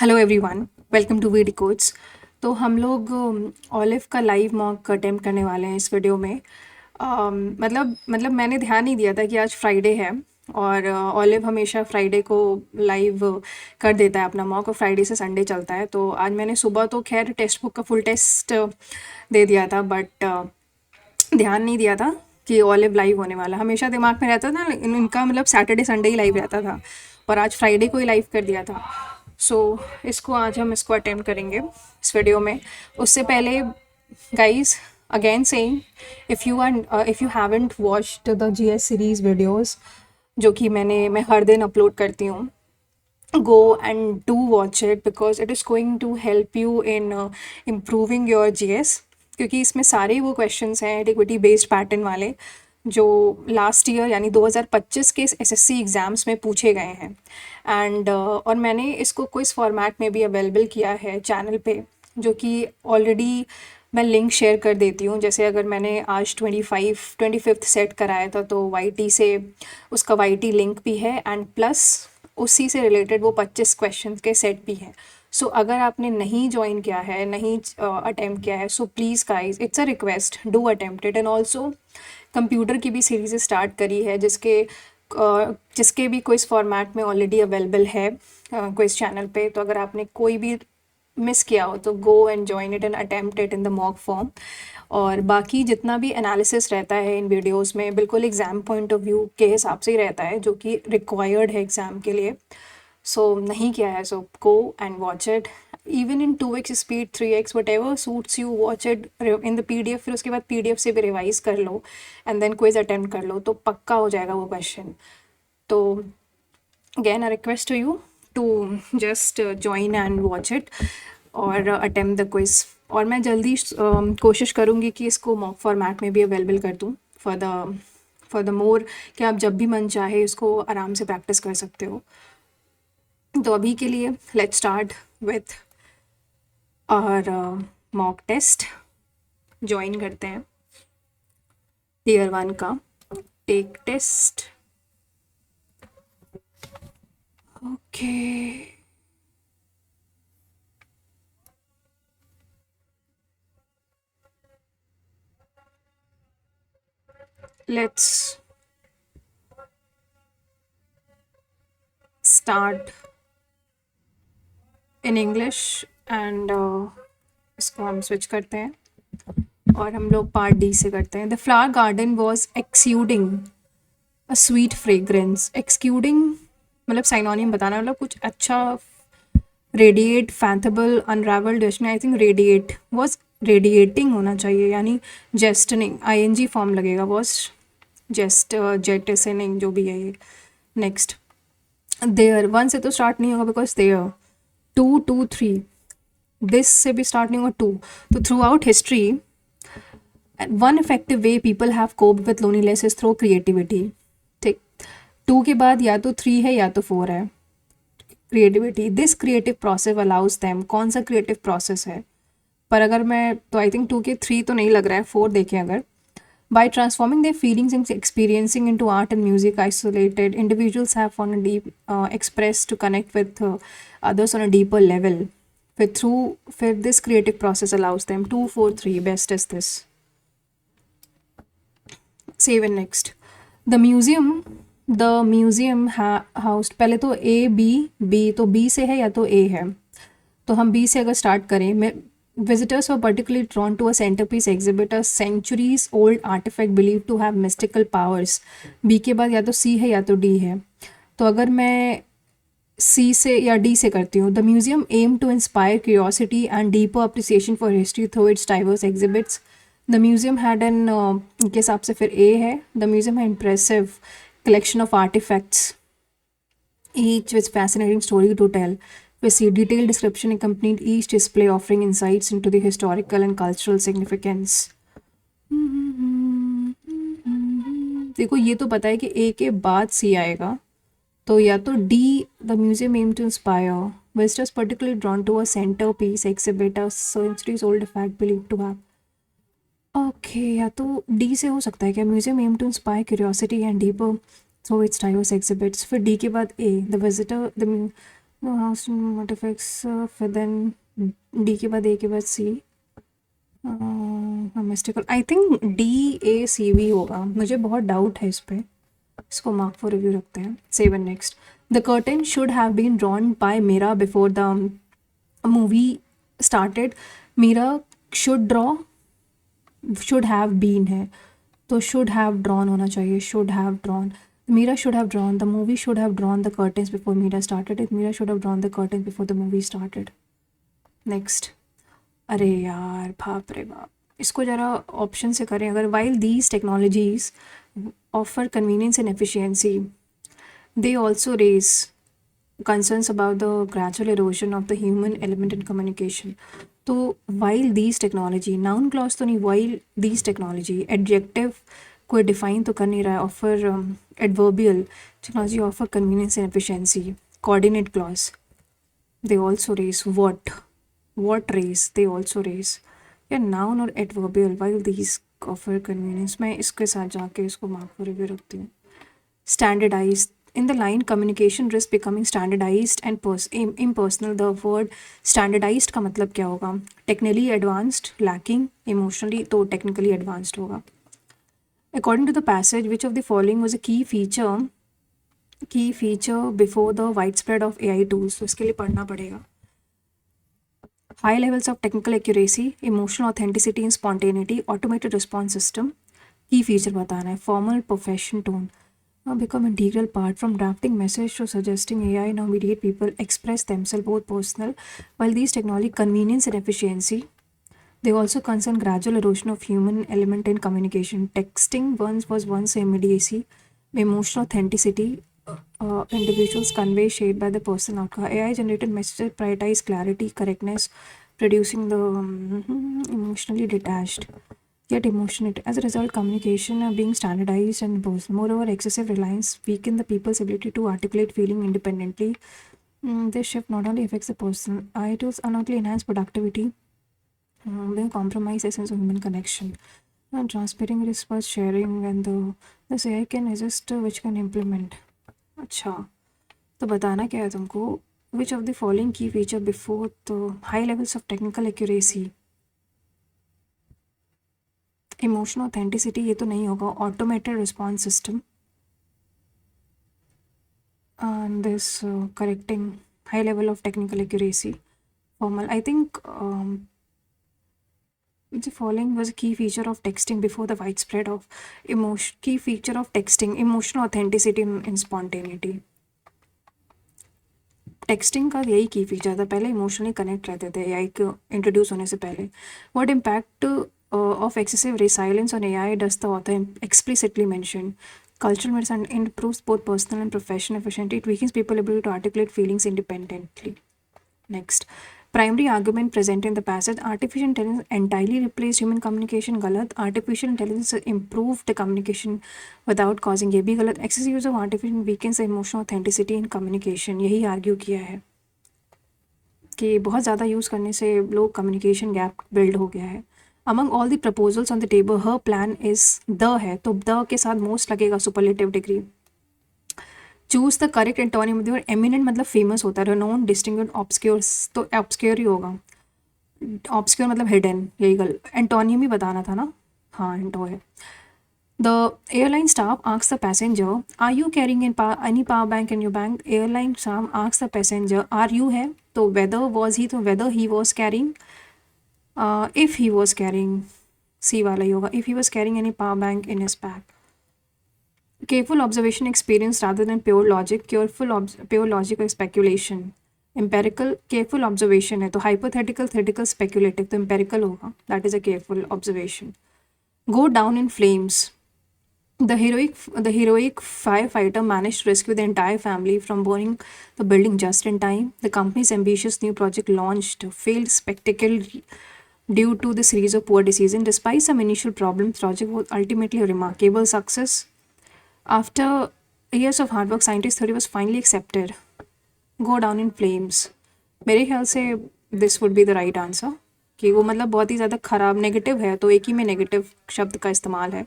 Hello everyone, welcome to V Decodes. तो हम लोग ऑलिव का लाइव मॉक अटेम्प्ट करने वाले हैं इस वीडियो में। मतलब मैंने ध्यान नहीं दिया था कि आज फ्राइडे है और ऑलिव हमेशा फ्राइडे को लाइव कर देता है अपना मॉक और फ्राइडे से संडे चलता है। तो आज मैंने सुबह तो खैर टेक्स्ट बुक का फुल टेस्ट दे दिया था, बट ध्यान नहीं दिया था कि ऑलिव लाइव होने वाला। हमेशा दिमाग में रहता था इनका मतलब सैटरडे संडे ही लाइव रहता था, और आज फ्राइडे को ही लाइव कर दिया था। सो इसको आज हम इसको अटेम्प्ट करेंगे इस वीडियो में। उससे पहले guys, again saying, if you haven't watched the GS series videos जो कि मैं हर दिन अपलोड करती हूँ, go and do watch it because it is going to help you in improving your GS। क्योंकि इसमें सारे वो क्वेश्चंस हैं एडिक्विटी बेस्ड पैटर्न वाले जो लास्ट ईयर यानी 2025 के एसएससी एग्ज़ाम्स में पूछे गए हैं। एंड और मैंने इसको क्विज फॉर्मेट में भी अवेलेबल किया है चैनल पे, जो कि ऑलरेडी मैं लिंक शेयर कर देती हूँ। जैसे अगर मैंने आज 25th सेट कराया था तो वाईटी से उसका वाईटी लिंक भी है, एंड प्लस उसी से रिलेटेड वो 25 क्वेश्चंस के सेट भी हैं। सो अगर आपने नहीं ज्वाइन किया है, नहीं अटेम्प्ट किया है, so please guys, it's a request, do attempt it. And also computer की भी सीरीज़ स्टार्ट करी है जिसके भी क्विज फॉर्मेट में ऑलरेडी अवेलेबल है क्विज चैनल पे। तो अगर आपने कोई भी मिस किया हो तो go and join it and attempt it in the mock form. और बाकी जितना भी एनालिसिस रहता है इन वीडियोस में बिल्कुल एग्ज़ाम पॉइंट ऑफ व्यू के हिसाब से ही रहता है, जो कि रिक्वायर्ड है एग्ज़ाम के लिए। सो नहीं किया है so go and watch it even in 2x speed, 3x, whatever suits you, watch it in the PDF. फिर उसके बाद पीडीएफ से भी रिवाइज कर लो एंड देन क्विज अटेम्प्ट कर लो, तो पक्का हो जाएगा वो क्वेश्चन। तो again, a request to you to just join and watch it और अटेम्प्ट द क्विज। और मैं जल्दी कोशिश करूँगी कि इसको मॉक फॉर्मेट में भी अवेलेबल कर दूँ फॉर द मोर, कि आप जब भी मन चाहे इसको आराम से प्रैक्टिस कर सकते हो। तो अभी के लिए let's start with our mock test. Join करते हैं ईयर 1 का tech test. Okay, let's start in English and इसको हम स्विच करते हैं और हम लोग पार्ट डी से करते हैं। The flower garden was exuding a sweet fragrance. Exuding मतलब साइनोनिम बताना, मतलब कुछ अच्छा। Radiate, fathomable, unravelled, I think radiate was radiating होना चाहिए, यानी जेस्टनिंग, आईएनजी फॉर्म लगेगा, वॉज जेस्ट जेटसनिंग, जो भी है ये। नेक्स्ट, देयर, वन से तो स्टार्ट नहीं होगा बिकॉज देयर। 2, 2, 3, दिस से भी स्टार्ट नहीं होगा, 2। तो throughout history one effective way people have cope with loneliness is through creativity. ठीक, 2 के बाद या तो 3 है या तो 4 है। Creativity, this creative process allows them, कौन सा क्रिएटिव प्रोसेस है? पर अगर मैं तो आई थिंक 2 के 3 तो नहीं लग रहा है, 4 देखें अगर। By transforming their feelings and experiencing into art and music, isolated individuals have found a deep express to connect with others on a deeper level. फिर this creative process allows them 2, 4, 3 best is this. Save and next. The museum housed, पहले तो B तो B से है या तो A है, तो हम B से अगर स्टार्ट करें, visitors were particularly drawn to a centerpiece exhibit, a centuries old artifact believed to have mystical powers. B के बाद या तो C है या तो D है, तो अगर मैं C से या D से करती हूँ। The museum aimed to inspire curiosity and deeper appreciation for history through its diverse exhibits. The museum had के हिसाब से फिर A है। The museum had impressive collection of artifacts, each with fascinating story to tell. We see detailed description accompanied each display, offering insights into the historical and cultural significance. देखो, ये तो पता है कि A के बाद C आएगा, तो या तो D, the museum aimed to inspire visitors particularly drawn to a centerpiece exhibit, a centuries old fact believed to have. Okay, या तो D से हो सकता है क्या? Museum aim to inspire curiosity and deeper through its diverse exhibits. फिर D के बाद A, the visitor what effects फिर देन डी के बाद ए के बाद सी मिस्टेकल आई थिंक DACV होगा, मुझे बहुत डाउट है इस पे, इसको मार्क फॉर रिव्यू रखते हैं। 7 next, the curtain should have been drawn by Meera before the movie started. Meera should draw, should have been है तो शुड हैव ड्रॉन होना चाहिए, should have drawn. Meera should have drawn, the movie should have drawn the curtains before Mira started it, Mira should have drawn the curtains before the movie started. Next, अरे यार बाप रे बाप, इसको ज़रा option से करें। अगर while these technologies offer convenience and efficiency, they also raise concerns about the gradual erosion of the human element in communication. तो while these technology, noun clause तो नहीं, while these technology, adjective कोई define तो कर नहीं रहा है, offer adverbial technology offer convenience and efficiency, coordinate clause they also race, what race they also raise, या नाउन और adverbial while these offer convenience, मैं इसके साथ जाके इसको मार्क फॉर रिव्यू रखती हूँ। Standardise, in the line communication risk becoming standardized and impersonal, the word standardized का मतलब क्या होगा? technically advanced, lacking, emotionally तो technically advanced होगा। According to the passage, which of the following was a key feature before the widespread of AI tools? तो इसके लिए पढ़ना पड़ेगा। High levels of technical accuracy, emotional authenticity and spontaneity, automated response system. Key feature बताना है। Formal profession tone now become integral part from drafting message to suggesting AI now mediate people express themselves both personal. While these technology convenience and efficiency, they also concern gradual erosion of human element in communication. Texting once immediacy, emotional authenticity, individuals convey shaped by the person outcome. AI generated messages prioritize clarity, correctness, producing the emotionally detached yet emotional. As a result, communication being standardized and personal. Moreover, excessive reliance weaken the people's ability to articulate feeling independently. This shift not only affects the person, it will not only enhance productivity, they compromise essence of human connection. And transparent response sharing and this AI can assist which can implement. अच्छा, तो बताना क्या है तुमको? Which of the following key feature before the high levels of technical accuracy, emotional authenticity ये तो नहीं होगा, automated response system and this correcting high level of technical accuracy, formal. I think the following was a key feature of texting before the widespread of key feature of texting, emotional authenticity and spontaneity. Texting का यही की feature था, पहले emotionally connect रहते थे AI को introduce होने से पहले। What impact of excessive resilience on AI does the author explicitly mention? Cultural medicine improves both personal and professional efficiency. It weakens people's ability to articulate feelings independently. Next, primary argument present in the passage, artificial intelligence entirely replaced human communication. गलत, artificial intelligence improved the communication without causing, ये भी गलत। excessive use of artificial weakens the emotional authenticity in communication, यही argue किया है कि बहुत ज़्यादा यूज़ करने से लोग कम्युनिकेशन गैप बिल्ड हो गया है। Among all the proposals on the table, her plan is the है, तो the के साथ most लगेगा superlative degree. Choose the correct antonym. और एमिनेंट मतलब फेमस होता है, रेनोन, डिस्टिंग्विश्ड, ऑब्सक्योर, तो ऑब्सक्योर ही होगा। ऑब्सक्योर मतलब हिडन, यही गलत, एंटोनिम ही बताना था ना, हाँ एंटो है। The airline staff asks the passenger, are you carrying any power bank in your bank? Airline staff asks the passenger, are you है तो वेदर वॉज ही, तो whether he was carrying, if he was carrying C वाला ही होगा, if he was carrying any power bank in his bag. Careful observation experience rather than pure logic, pure logic or speculation. Empirical, careful observation है तो hypothetical, theoretical, speculative, तो empirical होगा, that is a careful observation. Go down in flames. The heroic firefighter managed to rescue the entire family from burning the building just in time. The company's ambitious new project launched failed spectacularly due to the series of poor decisions. Despite some initial problems, the project was ultimately a remarkable success. After years of hard work, scientist theory was finally accepted. Go down in flames. मेरे ख्याल से this would be the right answer, कि वो मतलब बहुत ही ज़्यादा खराब negative है तो एक ही में नेगेटिव शब्द का इस्तेमाल है।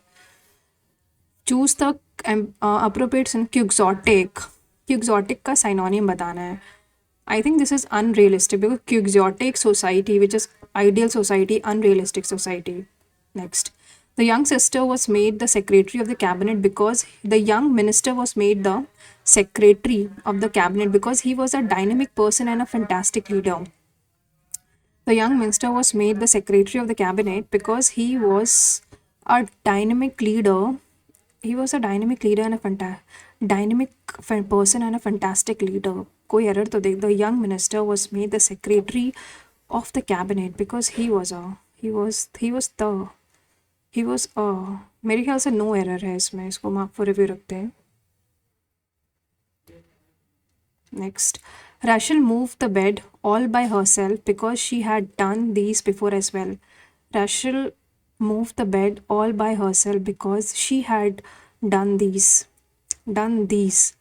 चूज द अप्रोप्रिएट क्यूक्सॉटिक, क्यूक्सॉटिक का साइनोनिम बताना है। I think this is unrealistic because quixotic society, which is ideal society, unrealistic society. Next, the young sister was made the secretary of the cabinet because the young minister was made the secretary of the cabinet because he was a dynamic person and a fantastic leader. The young minister was made the secretary of the cabinet because he was a dynamic leader. He was a dynamic leader and a person and a fantastic leader. कोई error तो देख. The young minister was made the secretary of the cabinet because he was मेरे ख्याल से no error है इसमें. इसको mark for review रखते हैं. Next, Rachel moved the bed all by herself because she had done these before as well. Rachel moved the bed all by herself because she had done these. Done these.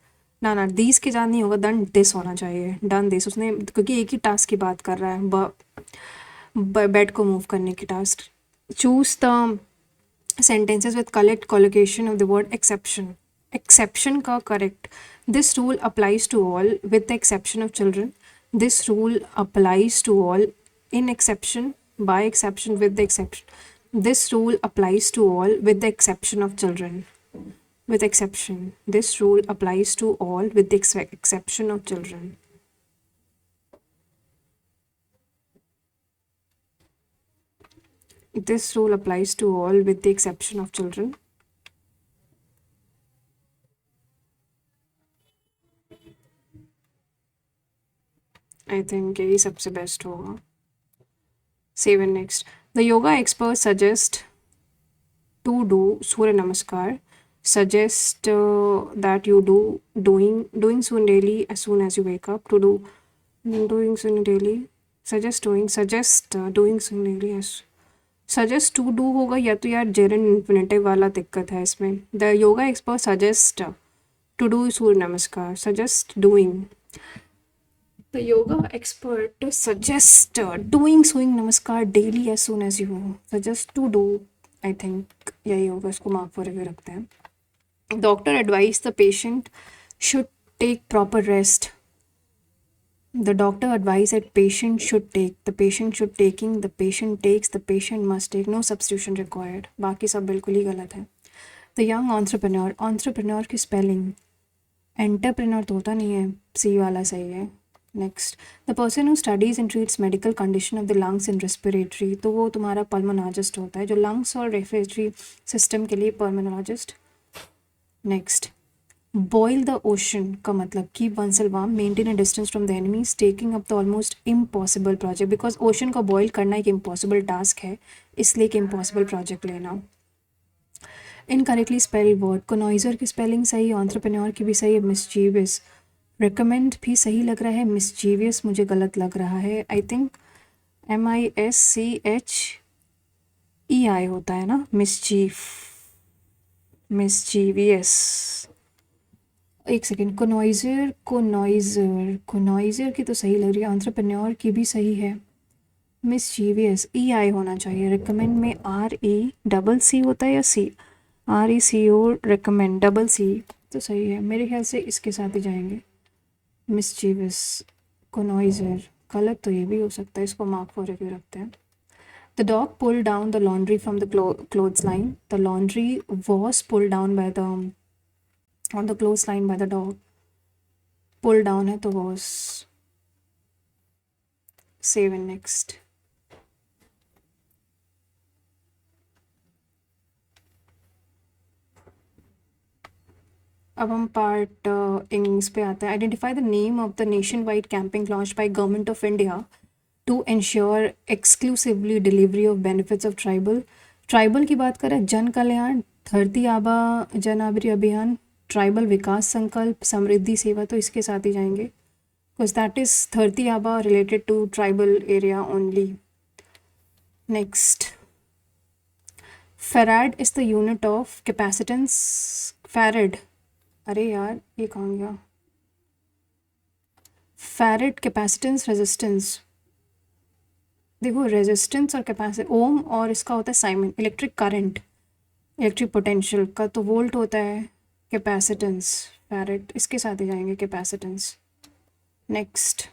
ना these के साथ नहीं होगा, done this होना चाहिए. Done this, उसने, क्योंकि एक ही टास्क की बात कर रहा है, बेड को मूव करने की task. Choose the sentences with correct collocation of the word exception. Exception का correct. This rule applies to all with the exception of children. This rule applies to all in exception, by exception, with the exception. This rule applies to all with the exception of children. With exception. This rule applies to all with the exception of children. This rule applies to all with the exception of children. I think यही सबसे best होगा. Save and next. The yoga experts suggest to do Surya Namaskar. Suggest that you doing soon daily as soon as you wake up. To do doing soon daily. Suggest doing soon daily as. Suggest to do होगा या तो यार gerund infinitive वाला दिक्कत है इसमें. The yoga expert suggest to do Surya Namaskar. Suggest doing. The yoga expert suggests doing Surya Namaskar daily as soon as you suggest to do. I think यही होगा. इसको mark for review रखते हैं. Doctor advised the patient should take proper rest. The doctor advised that patient should take. The patient should taking. The patient takes. The patient must take. No substitution required. बाकी सब बिल्कुल ही गलत है. The young entrepreneur. Entrepreneur की spelling. Entrepreneur तो होता नहीं है. C वाला सही है. Next, the person who studies and treats medical condition of the lungs and respiratory, तो वो तुम्हारा pulmonologist होता है, जो lungs और respiratory system के लिए pulmonologist. Next, boil the ocean का मतलब keep oneself warm, maintain a distance from the enemies, taking up the almost impossible project, because ocean को boil करना एक impossible task है, इसलिए एक impossible project लेना. Incorrectly spelled word, connoisseur की spelling सही, entrepreneur की भी सही है, mischievous. Recommend भी सही लग रहा है, mischievous मुझे गलत लग रहा है. I think MISCHEI होता है ना, mischievous. एक सेकेंड, connoisseur की तो सही लग रही है, entrepreneur की भी सही है, mischievous EI होना चाहिए. recommend में RECC होता है या RECO, recommend double C तो सही है. मेरे ख्याल से इसके साथ ही जाएंगे. mischievous, connoisseur गलत तो ये भी हो सकता है, इसको mark for review रखते हैं. The dog pulled down the laundry from the clothesline. The laundry was pulled down by on the clothesline by the dog. Pull down है तो was. Save and next. अब हम पार्ट इंग्लिश पे आते हैं. Identify the name of the nationwide camping launch by government of India to ensure exclusively delivery of benefits of tribal की बात करें, जन कल्याण, धरती आबा जन आबरी अभियान, ट्राइबल विकास संकल्प, समृद्धि सेवा, तो इसके साथ ही जाएंगे because that is Dharti Aaba related to tribal area only. Next, farad is the unit of capacitance. Farad, अरे यार ये कहाँ गया. फैरेड कैपेसिटेंस रेजिस्टेंस, देखो रेजिस्टेंस और कैपेसिटी ओम और इसका होता है siemens. Electric current, electric potential का तो वोल्ट होता है. कैपेसिटेंस, फैरेड, इसके साथ ही जाएंगे capacitance. Next,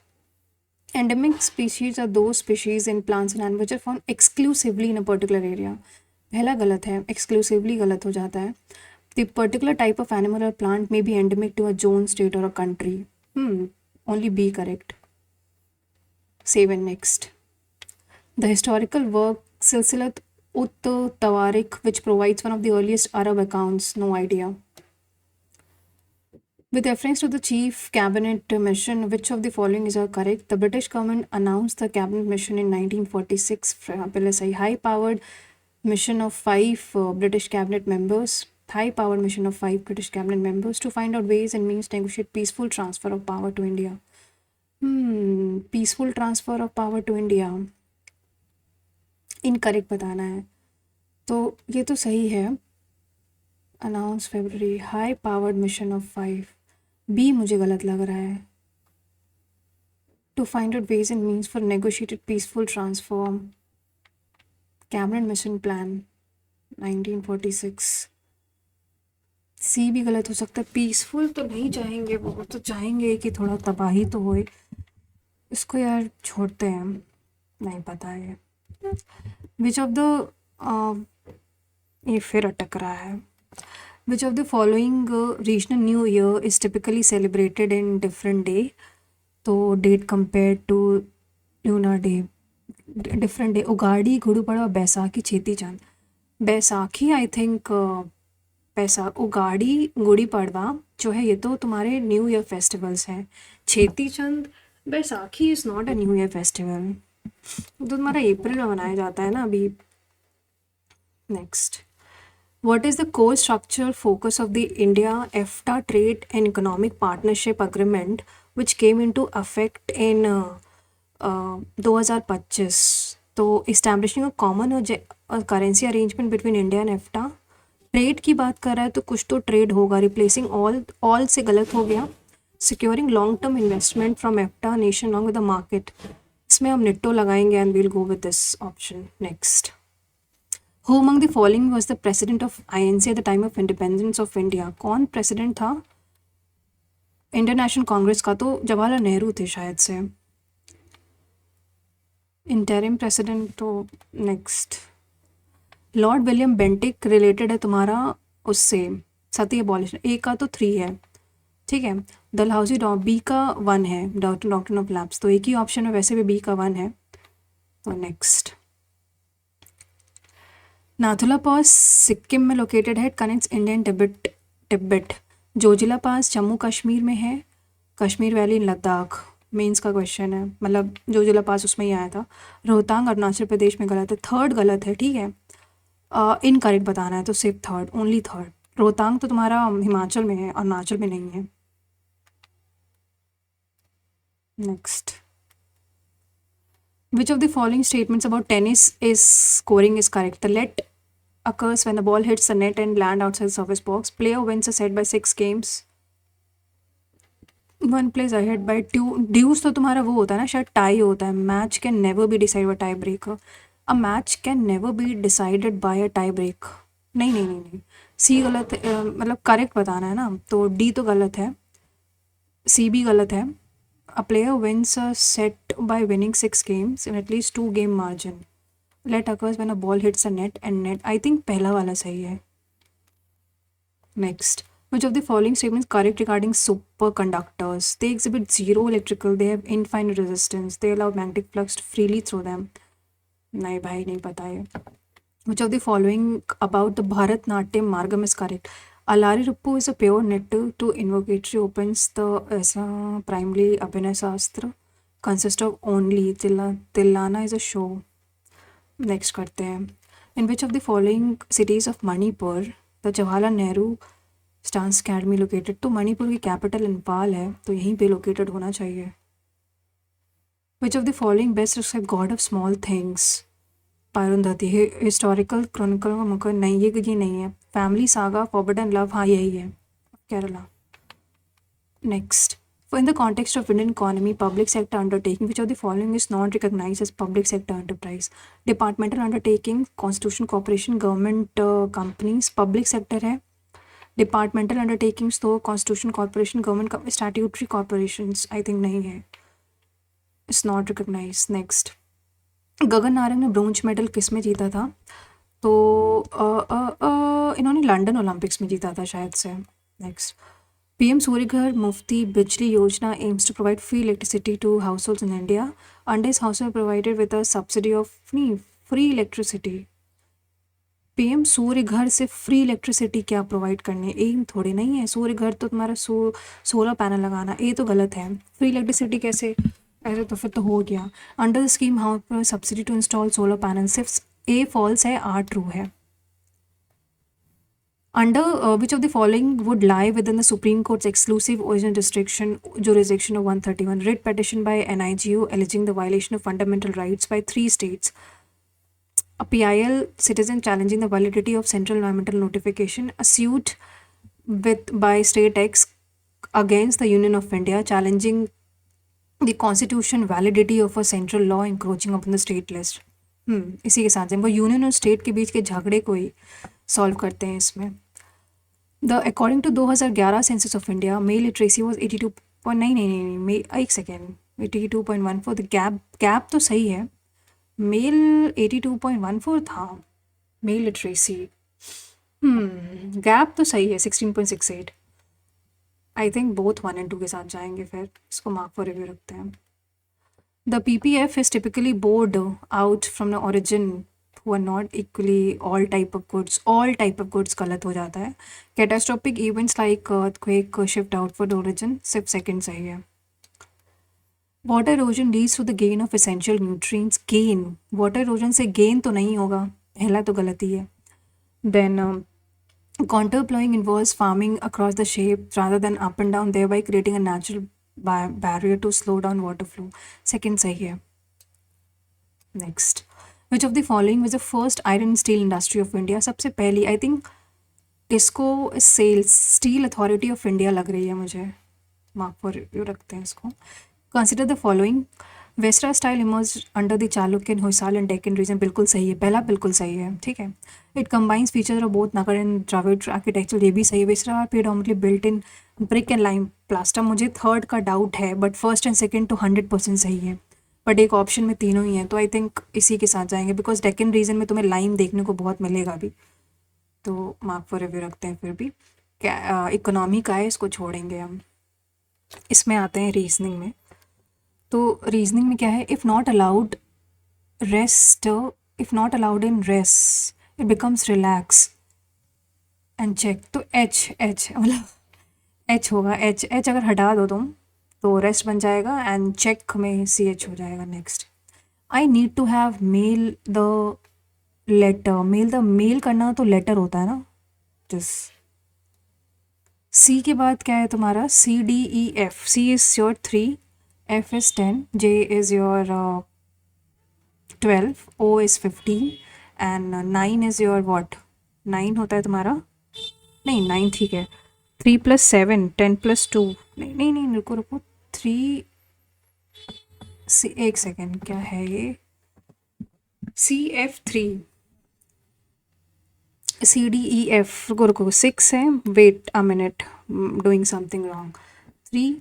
Endemic species are those species in plants and animals which are found exclusively in a particular area. पहला गलत है, exclusively गलत हो जाता है. The particular type of animal or plant may be endemic to a zone, state or a country. Only B correct. Save and next. The historical work Silsilat Ut Tawarik, which provides one of the earliest Arab accounts, no idea. With reference to the chief cabinet mission, which of the following is correct? The British government announced the cabinet mission in 1946. PLSI high-powered mission of 5 British cabinet members. High-powered mission of 5 British cabinet members to find out ways and means to negotiate peaceful transfer of power to India. Peaceful transfer of power to India. Incorrect बताना है, तो ये तो सही है. Announce February high powered mission of 5. B मुझे गलत लग रहा है. To find out ways and means for negotiated peaceful transform cabinet mission plan 1946. C भी गलत हो सकता है. पीसफुल तो नहीं चाहेंगे वो, तो चाहेंगे कि थोड़ा तबाही तो होए. इसको यार छोड़ते हैं, नहीं पता है. विच ऑफ द ये फिर अटक रहा है. Which of the following regional new year is typically celebrated in different day. तो date compare to lunar day, different day. Ugadi, Gudi Padwa, Baisakhi, Cheti Chand. Baisakhi I think Ugadi, Gudi Padwa जो है ये तो तुम्हारे न्यू ईयर फेस्टिवल्स हैं. Cheti Chand, Baisakhi is not a new year festival, तो तुम्हारा April में मनाया जाता है ना अभी. Next. What is the core structural focus of the India-EFTA Trade and Economic Partnership Agreement, which came into effect in 2025? तो establishing a common currency arrangement between India and EFTA. Trade की बात कर रहा है तो कुछ तो ट्रेड होगा. रिप्लेसिंग ऑल से गलत हो गया. Securing long term investment from EFTA nation along with the market. इसमें हम निट्टो लगाएंगे and we'll go with this option. Next. Who among the following was the president of INC at the time of independence of India? कौन president था Indian National Congress का? तो जवाहरलाल नेहरू थे शायद से. Interim president. तो next. Lord William Bentinck related है तुम्हारा उससे, सती अबॉलिशन. ए का तो 3 है, ठीक है. डलहौजी बी का 1 है, डॉक्ट्रिन ऑफ लैप्स. तो एक ही ऑप्शन है, वैसे भी बी का 1 है. तो नेक्स्ट. नाथुला पास सिक्किम में लोकेटेड है. Connects India and Tibet. Zojila pass Jammu Kashmir में है. Kashmir valley in Ladakh. Mains का क्वेश्चन है, मतलब जोजिला पास उसमें ही आया था. रोहतांग अरुणाचल प्रदेश में गलत है. थर्ड गलत है, ठीक है. इनकरेक्ट बताना है तो सिर्फ थर्ड, ओनली थर्ड. रोहतांग तो तुम्हारा हिमाचल में है, अरुणाचल में नहीं है. Next. Which of the following statements about tennis is scoring is correct? The let occurs when the ball hits the net and land outside the service box. Player wins a set by 6 games. One plays ahead by 2. Deuce तो तुम्हारा वो होता है ना, शायद tie होता है. Match can never be decided by tie breaker. A match can never be decided by a tie break. नहीं नहीं नहीं नहीं. सी गलत है, मतलब करेक्ट बताना है ना. तो डी तो गलत है, सी भी गलत है. A player wins a set by winning 6 games in at least 2 game margin. Let occurs when a ball hits a net and net. I think पहला वाला सही है. Next. Which of the following statements correct regarding superconductors? They exhibit zero electrical. They have infinite resistance. They allow magnetic flux to freely through them. नहीं भाई, नहीं पता है. Which of the following about the Bharatnatyam Margam is correct? Alari Ruppu is a pure native to invocatory opens the primarily Abhinay Shastra. Consists of only Tillana is a show. Next करते हैं. In which of the following cities of Manipur the Jawaharlal Nehru Dance Academy located? तो मणिपुर की capital Imphal है, तो यहीं पे located होना चाहिए. Which of the following best describe God of small things? Arundhati. Historical chronicle का मुकर नहीं, ये नहीं है. फैमिली सागा, फॉरबिडन लव, हाँ यही है, Kerala. Next. In the context of Indian economy, public sector undertaking, which of the following is not recognized as public sector enterprise? Departmental undertaking, constitution corporation, government companies. public sector है. Departmental undertakings तो constitution corporation, government statutory corporations I think नहीं है. It's not recognise. Next, Gagan Narang ने bronze medal किस में जीता था? तो इन्होंने लंदन ओलंपिक्स में जीता था शायद से। नेक्स्ट, पीएम सूर्यघर मुफ्ती बिजली योजना aims to provide free electricity to households in India. Under इस house provided with a subsidy of free electricity. PM Surya Ghar से फ्री इलेक्ट्रिसिटी क्या प्रोवाइड करनी है? एम थोड़ी नहीं है, सूर्य घर तो तुम्हारा सोलर पैनल लगाना, ये तो गलत है। फ्री इलेक्ट्रिसिटी कैसे? ऐसे तो फिर तो हो गया। Under the scheme how subsidy to install solar panel, सिर्फ ए फॉल्स है, आर ट्रू है। Under which of the following would lie within the Supreme Court's exclusive original jurisdiction of 131? Writ petition by NIGO alleging the violation of fundamental rights by 3 states. A PIL citizen challenging the validity of central environmental notification. A suit by state X against the Union of India challenging the constitution validity of a central law encroaching upon the state list. इसी के साथ वो union और state के बीच के झगड़े को ही solve करते हैं इसमें। The according to 2011 census of India male literacy was 82 नहीं, एक सेकेंड, 82.14। द गैप तो सही है, मेल 82.14 था मेल लिटरेसी। गैप तो सही है 16.68। आई थिंक बोथ 1 and 2 के साथ जाएंगे, फिर इसको मार्क फॉर रिव्यू रखते हैं। The PPF is typically bought out from the origin who are not equally all type of goods. All type of goods गलत हो जाता है। Catastrophic events like earthquake shift out for the origin, सिर्फ second सही है। Water erosion leads to the gain of essential nutrients. Gain, water erosion से gain तो नहीं होगा, पहला तो गलती है। Then contour plowing involves farming across the shape rather than up and down, thereby creating a natural barrier to slow down water flow. Second सही है। Next, which of the following was the first iron and steel industry of India? सबसे पहली I think इसको sales Steel Authority of India लग रही है मुझे, mark for review रखते हैं इसको। Consider the following, western style emerge under the Chalukyan, Hoysala and Deccan region, बिल्कुल सही है, पहला बिल्कुल सही है, ठीक है। It combines feature of both Nagara and Dravida architecture, ये भी सही है। Western are predominantly built in brick and lime plaster, मुझे थर्ड का डाउट है, बट फर्स्ट एंड सेकंड तो 100% सही है, बट एक ऑप्शन में तीनों ही हैं, तो आई थिंक इसी के साथ जाएंगे, बिकॉज डेक्कन रीजन में तुम्हें लाइम देखने को बहुत मिलेगा भी, तो मार्क फॉर रिव्यू रखते हैं। फिर भी क्या इकोनॉमी का है, इसको छोड़ेंगे हम। इसमें आते हैं रीजनिंग में। तो रीजनिंग में क्या है, if not allowed in rest it becomes relax and check, तो एच मतलब एच होगा, एच अगर हटा दो तुम तो रेस्ट बन जाएगा एंड चेक में CH हो जाएगा। Next, I need to have mail the letter, mail करना तो लेटर होता है ना, जिस C के बाद क्या है तुम्हारा, CDEF, C is your 3, F is 10, J is your 12, O is 15 and 9 is your what? 9 होता है तुम्हारा, नहीं 9 ठीक है, 3 + 7 10 + 2, नहीं रुको 3 एक सेकेंड, क्या है ये, CF3 CDEF, रुको 6 है, wait a minute, doing something wrong, 3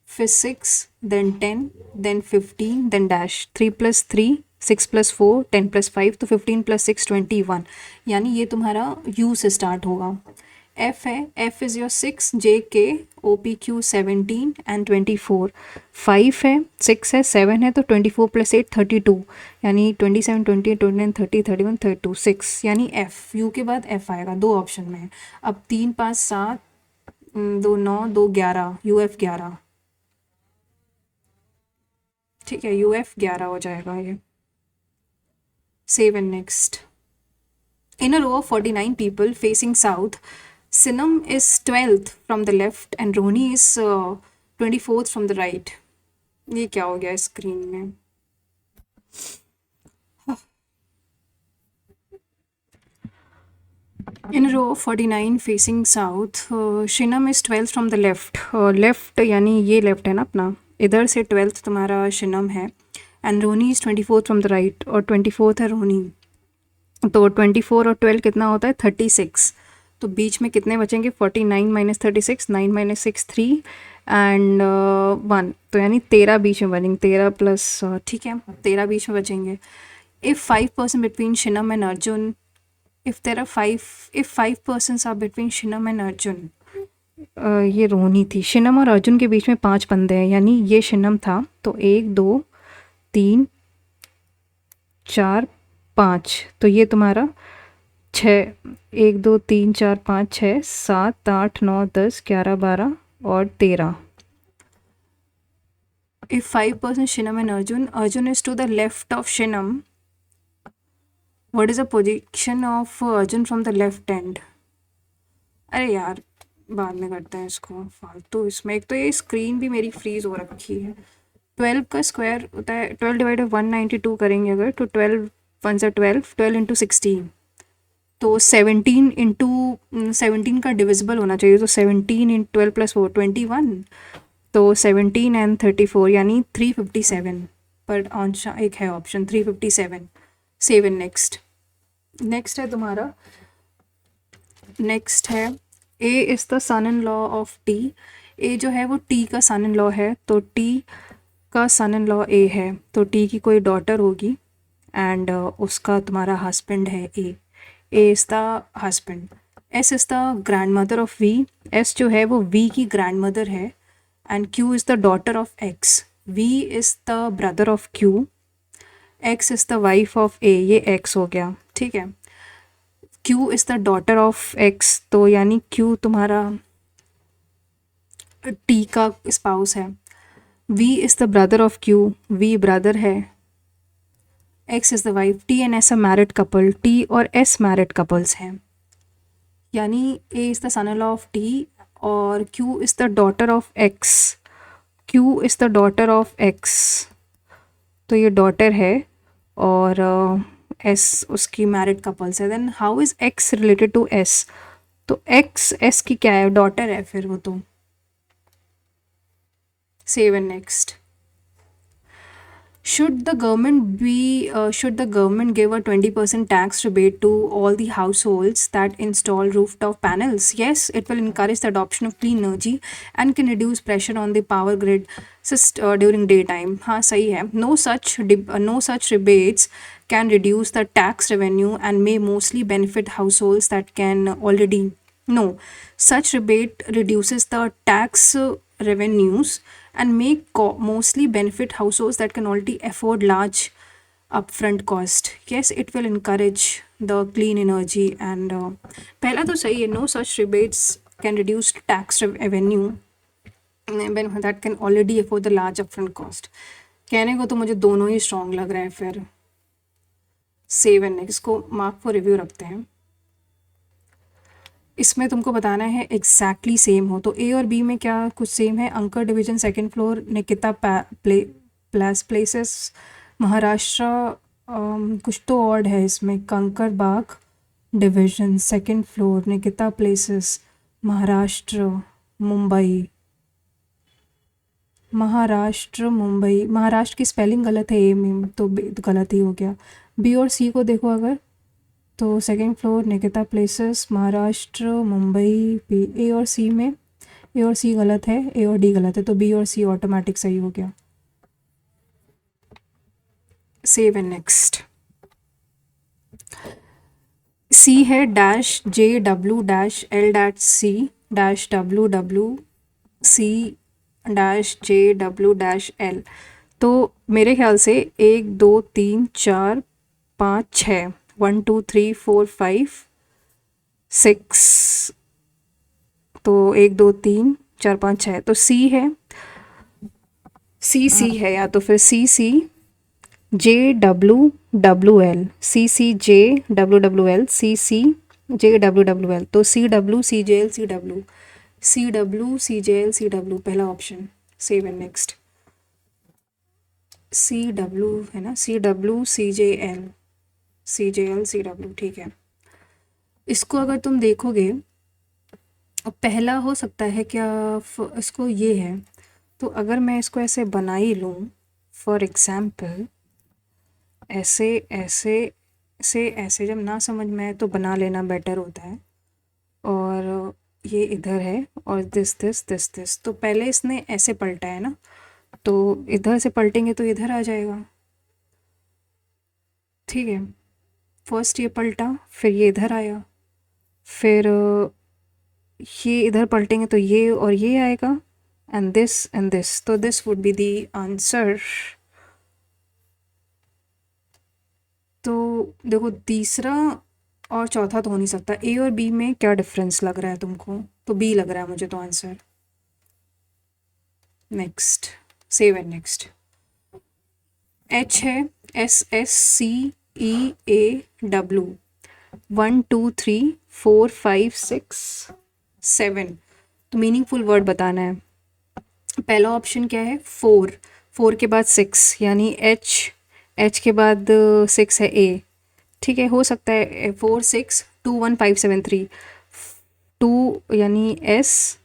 फिर 6 then 10 then 15 then dash, 3 + 3 6 + 4 10 + 5, तो 15 + 6 21, यानी ये तुम्हारा U से स्टार्ट होगा। F है, F is your 6, JK OPQ 17 and 24, 5 है, 6 है, 7 है, तो 24 + 8 32, यानी 27 28 29 30 31 32 6, यानी F, U के बाद F आएगा, 2 ऑप्शन में है। अब 3 5 7 2 9 2 11, UF 11, ठीक है, UF 11 हो जाएगा ये। Save and next, in a row of 49 people facing south, Sinam is 12th from the left and Roni is 24th from the right. ये क्या हो गया स्क्रीन में, इन रो 49 facing south, Shinam is 12th from the left, left यानी ये left है ना अपना, इधर से 12th तुम्हारा शिनम है and Ronnie is 24th from the right, और 24th है रोनी, तो 24 और 12 कितना होता है 36, तो बीच में कितने बचेंगे, 49 - 36, 9 - 6 3 एंड 1, तो यानी 13 बीच में बनेंगे, 13 प्लस, ठीक है, 13 बीच में बचेंगे. If 5% between Shinam and Arjun, if there are 5, if 5% are between Shinam and Arjun, ये रोनी थी. शिनम और अर्जुन के बीच में 5 बंदे हैं, यानी ये शिनम था. तो 1 2 3 4 5, तो ये तुम्हारा 6, 1 2 3 4 5 6 7 8 9 10 11 12 और 13. If 5% Shinam and Arjun is to the left of Shinam, what is the position of Arjun from the left end? अरे यार, बाद में करते हैं इसको, फालतू इसमें. एक तो ये स्क्रीन भी मेरी फ्रीज हो रखी है. 12 का स्क्वायर होता है 12 डिवाइड 192 करेंगे अगर, तो 12 1 से 12 इंटू 16, तो 17 इंटू 17 का डिविजिबल होना चाहिए. तो 17 इन 12 प्लस 4 21, तो 17 एंड 34 यानी 357. पर आंसर एक है ऑप्शन 357. 7 नेक्स्ट. नेक्स्ट है तुम्हारा, नेक्स्ट है A is the son in law of T. A जो है वो टी का सन इन लॉ है, तो टी का सन इन लॉ ए है, तो टी की कोई डॉटर होगी एंड उसका तुम्हारा हस्बैंड है A. A is the husband. S is the grand mother of V. S जो है वो वी की ग्रैंड मदर है. And Q is the daughter of X. V is the brother of Q. X is the wife of A. ये X हो गया, ठीक है. Q is the daughter of X, तो यानी क्यू तुम्हारा टी का स्पाउस है. V is the brother of Q. We brother है. X is the wife. T and S a married couple. T और एस मैरिड कपल्स हैं. यानी A is the son in law of T और Q is the daughter of X. Q is the daughter of X, तो ये daughter है और S उसकी married couples है. Then how is X related to S? तो X S की क्या है? डॉटर है फिर वो तो. 7 next. Should the government give a 20% tax rebate to all the households that install rooftop panels? Yes, it will encourage the adoption of clean energy and can reduce pressure on the power grid during daytime. हाँ सही है. No such rebates can reduce the tax revenue and may mostly benefit households that can already. No, such rebate reduces the tax revenues and may mostly benefit households that can already afford large upfront cost. Yes, it will encourage the clean energy and पहला तो सही है. No such rebates can reduce tax revenue that can already afford the large upfront cost. कहने को तो मुझे दोनों ही strong लग रहा है. फिर 7 नेक्स्ट को मार्क फॉर रिव्यू रखते हैं. इसमें तुमको बताना है एग्जैक्टली सेम हो. तो ए और बी में क्या कुछ सेम है? अंकर division second floor Nikita places Maharashtra. कुछ तो ऑड है इसमें. Kankar Bagh division second floor Nikita places Maharashtra Mumbai. Maharashtra Mumbai. Maharashtra की स्पेलिंग गलत है ए में, तो गलत ही हो गया. बी और सी को देखो अगर, तो second floor Nikita places Maharashtra Mumbai. B A और सी में ए और सी गलत है, ए और डी गलत है, तो बी और सी ऑटोमेटिक सही हो गया. 7 नेक्स्ट. सी है dash J W dash L dash C dash W W C dash J W dash L. तो मेरे ख्याल से 1 2 3 4 5 6 1 2 3 4 5 6, तो 1 2 3 4 5 6, तो सी है. सी है या तो फिर C J W W L. C J W W L. C J W W L. तो C W C J L C W. C W C J L C W पहला ऑप्शन. 7 नेक्स्ट. सी डब्ल्यू है ना. C W C J L C W, ठीक है. इसको अगर तुम देखोगे, पहला हो सकता है क्या इसको ये है. तो अगर मैं इसको ऐसे बना ही लूँ, फॉर एग्ज़ाम्पल ऐसे ऐसे से ऐसे, जब ना समझ में आए तो बना लेना बेटर होता है. और ये इधर है और दिस दिस दिस दिस, तो पहले इसने ऐसे पलटा है ना, तो इधर से पलटेंगे तो इधर आ जाएगा। ठीक है, फर्स्ट ये पलटा, फिर ये इधर आया, फिर ये इधर पलटेंगे तो ये और ये आएगा, एंड दिस, तो this would be the answer. तो देखो तीसरा और चौथा तो हो नहीं सकता, ए और बी में क्या डिफरेंस लग रहा है तुमको? तो बी लग रहा है मुझे तो answer. Next, save and next. H है, SSCEAW, 1 2 3 4 5 6 7, तो मीनिंगफुल वर्ड बताना है। पहला ऑप्शन क्या है? 4, 4 के बाद 6 यानी एच के बाद 6 है ए। ठीक है, हो सकता है 4 6 2 1 5 7 3, 2 यानी SW,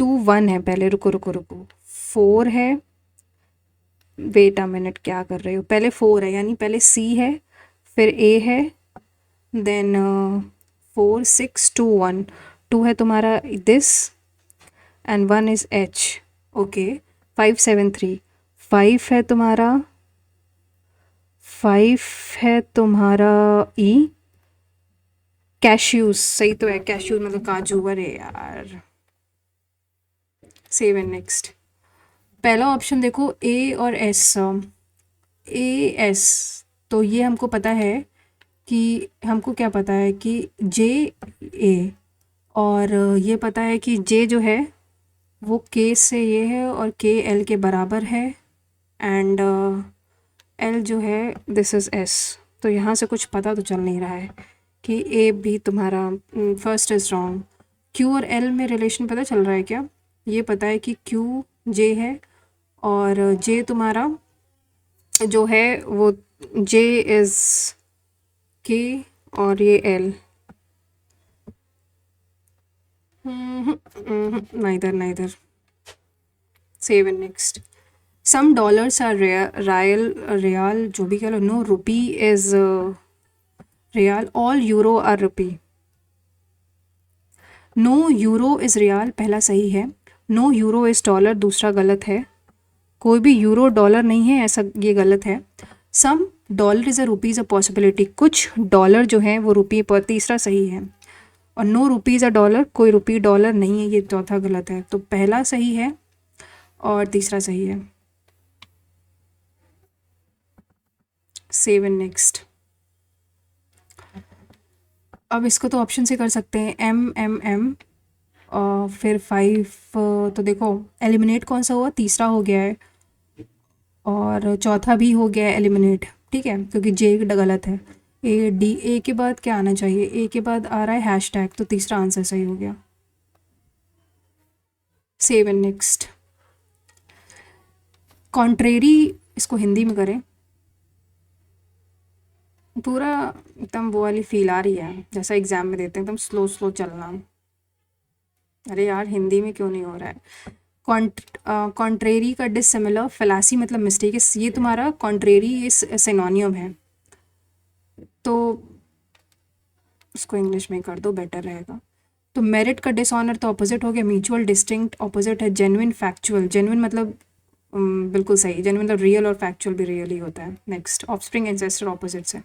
2 1 है, पहले रुको रुको रुको, 4 है, वेट अ मिनट क्या कर रही हो, पहले 4 है यानी पहले सी है, फिर ए है, देन 4 6 2 1, 2 है तुम्हारा this and 1 is H. Okay, 5 7 3, 5 है तुम्हारा, 5 है तुम्हारा ई, कैश्यूज, सही तो है, कैश्यूज मतलब काजू, अरे यार। Save and next. पहला ऑप्शन देखो ए और एस, ए एस, तो ये हमको पता है कि, हमको क्या पता है कि जे ए, और ये पता है कि जे जो है वो के से ये है और के एल के बराबर है, एंड एल जो है दिस इज़ एस। तो यहाँ से कुछ पता तो चल नहीं रहा है कि ए भी तुम्हारा फर्स्ट इज़ रॉन्ग। क्यू और एल में रिलेशन पता चल रहा है क्या? ये पता है कि क्यू जे है और जे तुम्हारा जो है वो जे इज़ के और ये L, neither neither. Save and next. Some dollars are riyal जो भी कह लो, no rupee is riyal, all euro are rupee. No euro is riyal पहला सही है, नो यूरो इज डॉलर दूसरा गलत है, कोई भी यूरो डॉलर नहीं है ऐसा ये गलत है। Some dollar is a rupees a possibility, कुछ डॉलर जो है वो रुपये पर, तीसरा सही है। और नो रुपीज़ अ डॉलर, कोई रुपी डॉलर नहीं है, ये चौथा गलत है। तो पहला सही है और तीसरा सही है। Save and next. अब इसको तो ऑप्शन से कर सकते हैं, M और फिर 5, तो देखो एलिमिनेट कौन सा हुआ, तीसरा हो गया है, और चौथा भी हो गया है एलिमिनेट। ठीक है, क्योंकि जे गलत है। ए के बाद क्या आना चाहिए? ए के बाद आ रहा है हैशटैग, तो तीसरा आंसर सही हो गया। Save and next. कॉन्ट्रेरी, इसको हिंदी में करें, पूरा एकदम वो वाली फील आ रही है जैसा एग्जाम में देते हैं, एकदम स्लो स्लो चलना। अरे यार हिंदी में क्यों नहीं हो रहा है? कॉन्ट्रेरी का डिसिमिलर, फैलासी मतलब मिस्टेक, ये तुम्हारा कॉन्ट्रेरी ये सिनोनियम है, तो उसको इंग्लिश में कर दो, बेटर रहेगा। तो मेरिट का डिसऑनर तो अपोजिट हो गया, म्यूचुअल डिस्टिंक्ट अपोजिट है, जेन्युइन फैक्चुअल, जेन्युइन मतलब बिल्कुल सही, जेन्युइन मतलब रियल और फैक्चुअल भी रियल ही होता है। नेक्स्ट, ऑफस्प्रिंग एंसेस्टर ऑपोजिट्स है।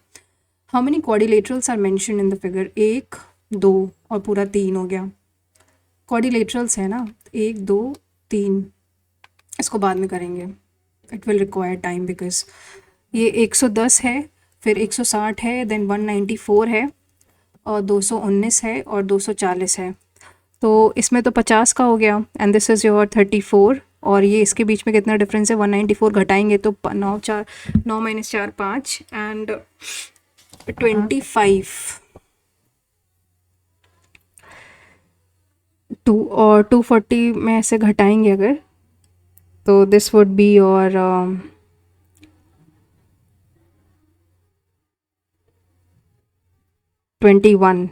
How many quadrilaterals are mention in the figure? 1 2 और पूरा 3 हो गया। क्वाड्रिलेटरल्स है ना, 1 2 3, इसको बाद में करेंगे, it will require time because ये 110 है, फिर 160 है, देन 194 है, और 219 है, और 240 है। तो इसमें तो 50 का हो गया, एंड दिस इज़ योर 34, और ये इसके बीच में कितना डिफरेंस है? 194 घटाएंगे तो 9 माइनस 4 5 एंड 25, 2 और 240 में ऐसे घटाएंगे अगर, तो दिस वुड बी योर 21।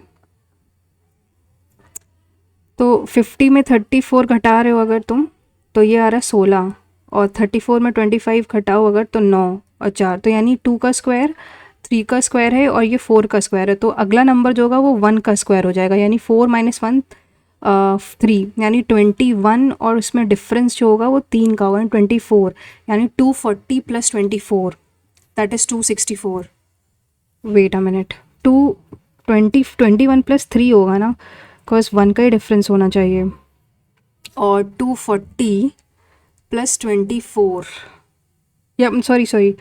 तो 50 में 34 घटा रहे हो अगर तुम, तो ये आ रहा है 16, और 34 में 25 घटाओ अगर तो 9 और 4, तो यानी 2 का स्क्वायर 3 का स्क्वायर है और ये 4 का स्क्वायर है, तो अगला नंबर जो होगा वो 1 का स्क्वायर हो जाएगा, यानी 4 माइनस 1 3, यानी 21, और उसमें डिफरेंस जो होगा वो 3 का होगा, 24, यानी 240 plus 24 that is 264। Wait a minute, 21 plus 3 होगा ना, बिकॉज 1 का ही डिफरेंस होना चाहिए, और 240 प्लस 24, या सॉरी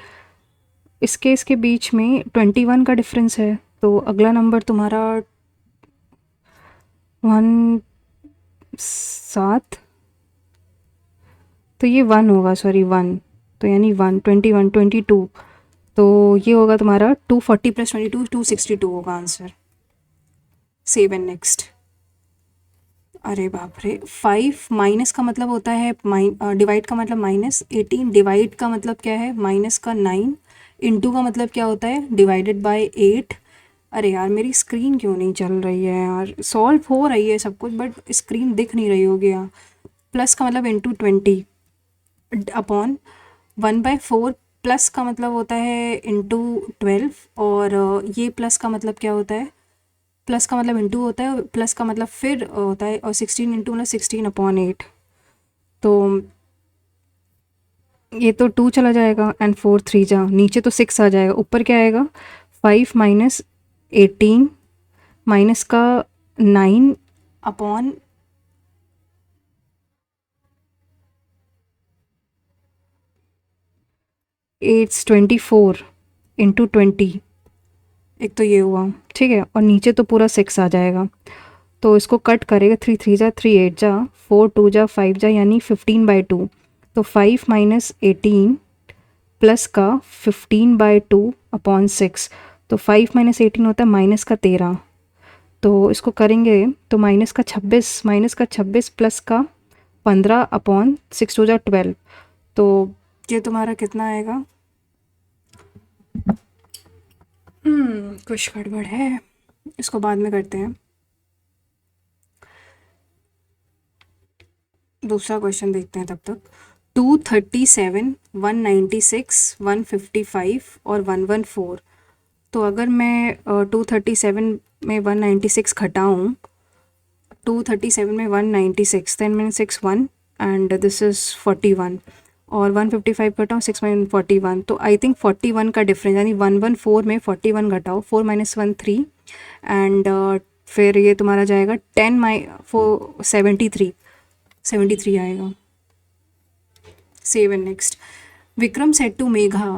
इसके बीच में 21 का डिफरेंस है, तो अगला नंबर तुम्हारा 7, तो ये 1 होगा, सॉरी 1, तो यानी 21 22, तो ये होगा तुम्हारा 240 प्लस 22 262 होगा आंसर। Save and next. अरे बाप रे, 5 माइनस का मतलब होता है डिवाइड का मतलब माइनस, 18 डिवाइड का मतलब क्या है, माइनस का 9, इंटू का मतलब क्या होता है, डिवाइडेड बाय 8। अरे यार मेरी स्क्रीन क्यों नहीं चल रही है यार, सॉल्व हो रही है सब कुछ बट स्क्रीन दिख नहीं रही होगी यार। प्लस का मतलब इंटू 20 अपॉन 1/4, प्लस का मतलब होता है इंटू 12, और ये प्लस का मतलब क्या होता है, प्लस का मतलब इंटू होता है, प्लस का मतलब फिर होता है, और 16 इंटू मतलब 16/8, तो ये तो 2 चला जाएगा, एंड 4 3 जा, नीचे तो 6 आ जाएगा, ऊपर क्या आएगा 5 माइनस 18 माइनस का 9 अपॉन 24 इंटू 20, एक तो ये हुआ, ठीक है, और नीचे तो पूरा 6 आ जाएगा, तो इसको कट करेगा, 3 3 जा 3 8 जा 4 2 जा 5 जा, यानी 15/2, तो 5 माइनस 18 प्लस का 15/2 अपॉन 6, तो 5 माइनस 18 होता है माइनस का 13, तो इसको करेंगे तो माइनस का 26 प्लस का 15 अपॉन 6 हो जा 12, तो ये तुम्हारा कितना आएगा, कुछ गड़बड़ है, इसको बाद में करते हैं। दूसरा क्वेश्चन देखते हैं तब तक। 237 196 155 और 114, तो अगर मैं 237 में 196 घटाऊँ, 237 में 196, 10 में 6 1, एंड दिस इज़ 41, और 155 घटाओ 6 में 41, तो आई थिंक 41 का डिफरेंस, यानी 114 में 41 घटाओ, 4 माइनस 1 3, एंड फिर ये तुम्हारा जाएगा 10 73 आएगा। Save and next. Vikram said to Megha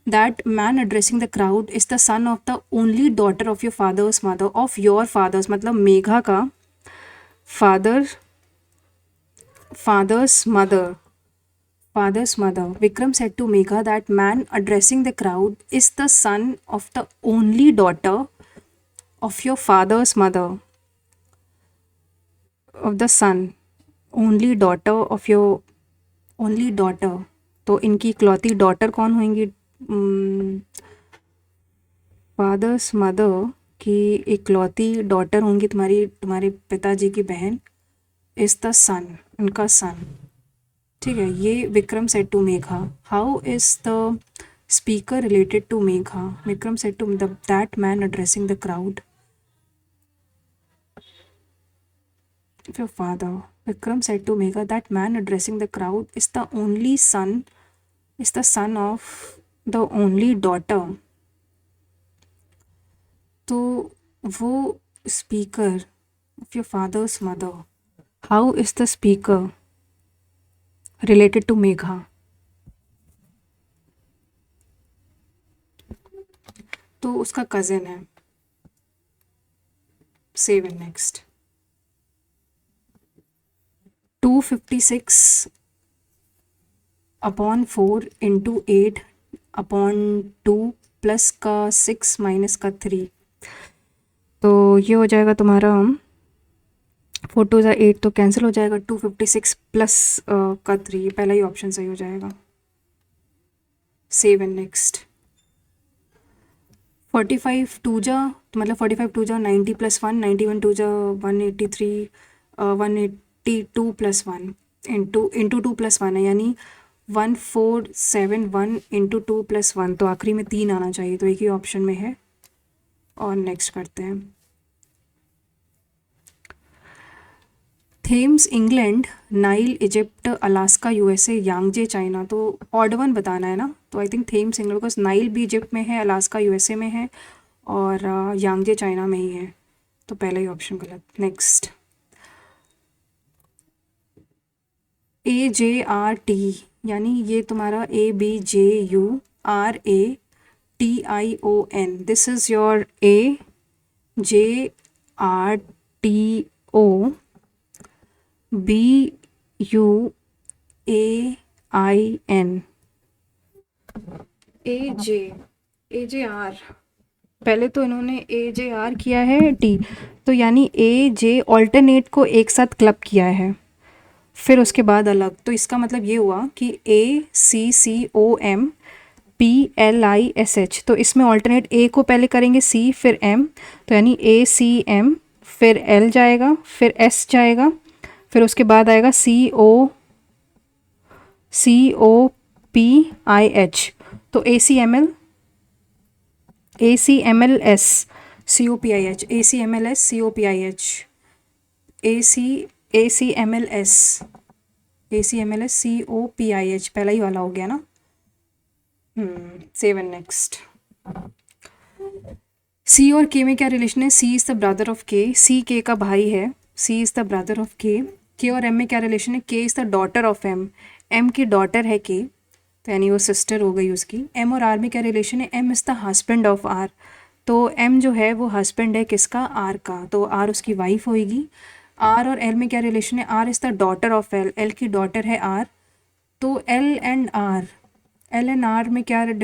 that man addressing the crowd is the son of the only daughter of your father's mother, of your father's, मतलब मेघा का father's mother. Vikram said to Megha that man addressing the crowd is the son of the only daughter of your father's mother, of the son, only daughter of your only daughter, तो इनकी इकलौती daughter कौन होंगी, fathers mother की इकलौती daughter होंगी तुम्हारे पिताजी की बहन, इज द सन, उनका सन, ठीक है। ये Vikram said to Megha, how is the speaker related to Megha, Vikram said to that man addressing the crowd, your father, Vikram said to Megha that man addressing the crowd is the son of the only daughter, तो वो speaker of your father's mother, how is the speaker related to Megha, तो उसका cousin है। Save and next. 256 upon 4 into 8 upon 2 plus का 6 minus का 3, तो ये हो जाएगा तुम्हारा 4 2 8, तो कैंसिल हो जाएगा, 256 प्लस का 3, पहला ही ऑप्शन सही हो जाएगा। Save and next. 45 2 जा, तो मतलब 45 2 जा 90 प्लस 1, 91 2 जा 183, 182 प्लस 1 इंटू 2 प्लस 1 है, यानी 1471 इंटू 2+1, तो आखिरी में 3 आना चाहिए, तो एक ही ऑप्शन में है। और नेक्स्ट करते हैं। Thames England, Nile Egypt, Alaska USA, Yangtze China, तो ऑड वन बताना है ना। तो I think Thames England, because Nile भी इजिप्ट में है, अलास्का यूएसए में है, और यांगजे चाइना में ही है, तो पहला ही ऑप्शन गलत। नेक्स्ट, AJRT, यानी ये तुम्हारा ABJURATION, this is your AJRTOBUAIN। AJR, पहले तो इन्होंने AJR किया है टी, तो यानी AJ ऑल्टरनेट को एक साथ क्लब किया है, फिर उसके बाद अलग, तो इसका मतलब ये हुआ कि ACCOMPLISH, तो इसमें ऑल्टरनेट A को पहले करेंगे C फिर M, तो यानी ACM, फिर L जाएगा, फिर S जाएगा, फिर उसके बाद आएगा COPIH, तो ACMLS COPIH, ACMLS COPIH, ACMLS COPIH, पहला ही वाला हो गया ना। 7 नेक्स्ट। C और K में क्या रिलेशन है? C is the brother of K, C K का भाई है, C is the brother of K। K और M में क्या रिलेशन है? K is the daughter of M, M की डॉटर है K, तो यानी वो सिस्टर हो गई उसकी। M और R में क्या रिलेशन है? M is the husband of R, तो M जो है वो हस्बैंड है किसका? R का, तो R उसकी वाइफ होएगी। R और L में क्या रिलेशन है? R is the daughter of L, L की डॉटर है R, तो L एंड R में क्या है?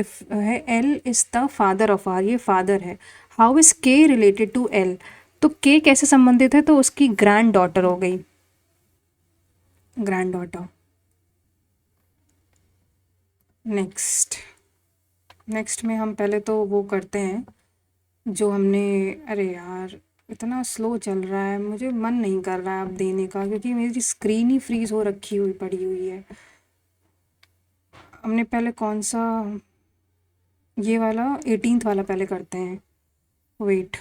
L is the father of R, ये फादर है। How is K related to L? तो K कैसे संबंधित है? तो उसकी ग्रैंड डॉटर हो गई, ग्रैंड डॉटर। नेक्स्ट में हम पहले तो वो करते हैं जो हमने, अरे यार इतना स्लो चल रहा है, मुझे मन नहीं कर रहा है अब देने का, क्योंकि मेरी स्क्रीन ही फ्रीज हो रखी हुई पड़ी हुई है। हमने पहले कौन सा, ये वाला 18th वाला पहले करते हैं। वेट,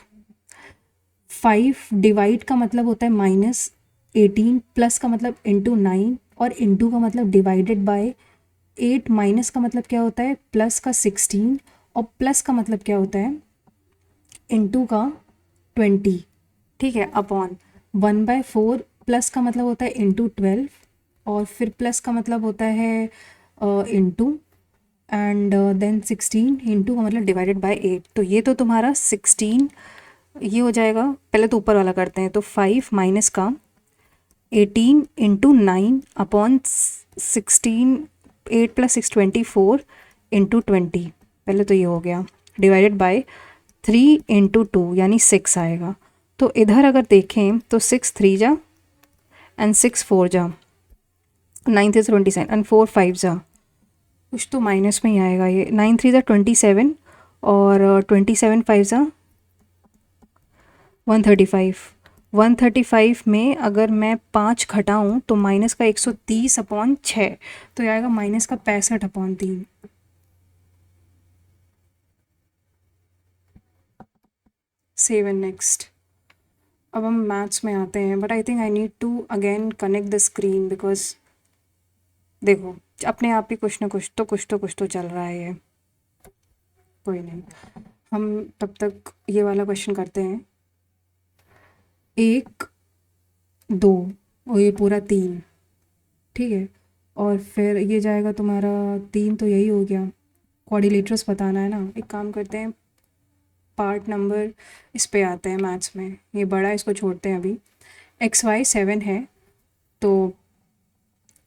5 डिवाइड का मतलब होता है -18, प्लस का मतलब इंटू 9, और इंटू का मतलब डिवाइडेड बाय 8, माइनस का मतलब क्या होता है? प्लस का 16, और प्लस का मतलब क्या होता है? इंटू का 20, ठीक है, अपॉन 1/4, प्लस का मतलब होता है इंटू 12, और फिर प्लस का मतलब होता है इंटू, एंड देन 16, इंटू का मतलब डिवाइडेड बाय 8, तो ये तो तुम्हारा 16 ये हो जाएगा। पहले तो ऊपर वाला करते हैं, तो 5 माइनस का 18 इंटू 9 अपॉन 16, 8 + 6 24 इंटू 20, पहले तो ये हो गया, डिवाइडेड बाय 3 इंटू 2 यानी 6 आएगा। तो इधर अगर देखें तो 6 3 जा एंड 6 4 जा, 9 3 27 एंड 4 5 जा, कुछ तो माइनस में ही आएगा ये, 9 3 जा 27, और 27 5 जा 135, 135 में अगर मैं 5 घटाऊँ तो माइनस का 130/6, तो ये आएगा माइनस का 65/3। 7 नेक्स्ट। अब हम मैथ्स में आते हैं, but I think I need to again connect the screen, because देखो अपने आप ही कुछ तो चल रहा है ये, कोई नहीं, हम तब तक ये वाला क्वेश्चन करते हैं। 1 2 और ये पूरा 3, ठीक है, और फिर ये जाएगा तुम्हारा 3, तो यही हो गया। क्वाड्रिलेटरल्स बताना है ना, एक काम करते हैं, पार्ट नंबर इस पे आते हैं मैथ्स में, ये बड़ा इसको छोड़ते हैं अभी। XY 7 है, तो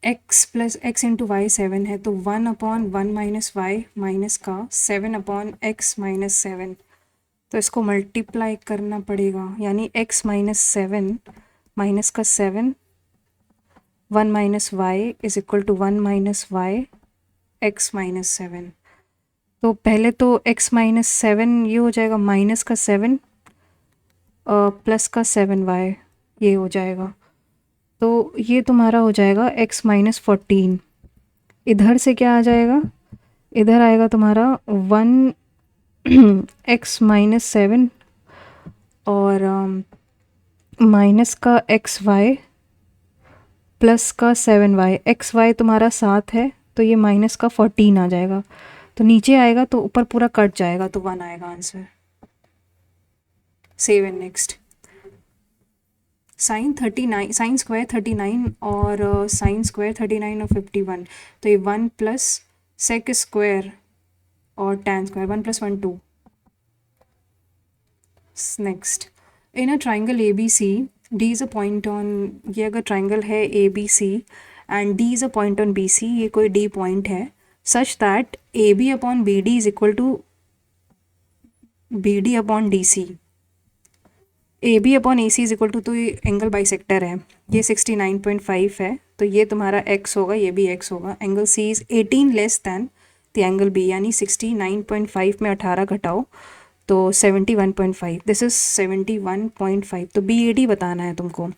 x + x × y 7 है, तो 1/1 - y माइनस का 7/x - 7, तो इसको मल्टीप्लाई करना पड़ेगा, यानी x - 7 माइनस का 7 1 - y = 1 - y x - 7, तो पहले तो x - 7 ये हो जाएगा, माइनस का 7 प्लस का 7y ये हो जाएगा, तो ये तुम्हारा हो जाएगा x - 14, इधर से क्या आ जाएगा, इधर आएगा तुम्हारा 1x-7 और माइनस का xy प्लस का 7y। xy तुम्हारा 7 है तो ये माइनस का 14 आ जाएगा, तो नीचे आएगा तो ऊपर पूरा कट जाएगा, तो 1 आएगा answer. Save and next. Sine 39, sine square 39 और साइन स्क्वायर 39 और 51, तो ये 1 प्लस सेक स्क्वायर और tan square, 1 + 1 2। Next, in a triangle A B C D is a point on, ये अगर ट्राइंगल है A B C and D is a point on B C, ये कोई D point है, such that A B upon B D is equal to B D upon D C. A B upon A C is equal to, तो ये angle bisector है, ये 69.5 है, तो ये तुम्हारा x होगा, ये भी x होगा। Angle C is 18 less than the angle B, यानी 69.5 में 18 घटाओ तो 71.5, दिस इज़ 71.5, तो बी ए डी बताना है तुमको।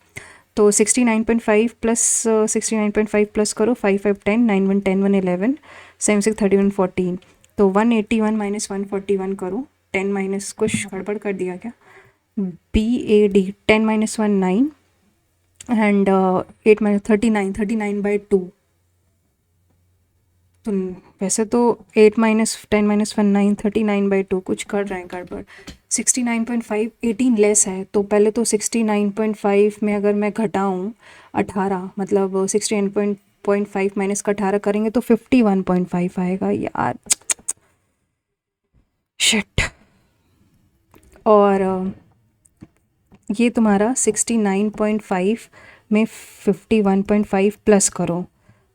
तो 69.5 प्लस 69.5 प्लस करो, 5 5 10, 9 1 10 1 11, 7 6 31 14, तो 181 माइनस 141 करो, 10 माइनस कुछ गड़बड़ कर दिया क्या, B A D 10 minus 1 9 and 8 minus 39, 39/2। तो वैसे तो 8 माइनस 10 माइनस 1 9, 39/2, कुछ कर रहे हैं गड़बड़। 69.5 18 लेस है, तो पहले तो 69.5 में अगर मैं घटाऊँ 18, मतलब 69.5 माइनस का 18 करेंगे तो 51.5 आएगा यार, शिट। और ये तुम्हारा 69.5 में 51.5 प्लस करो,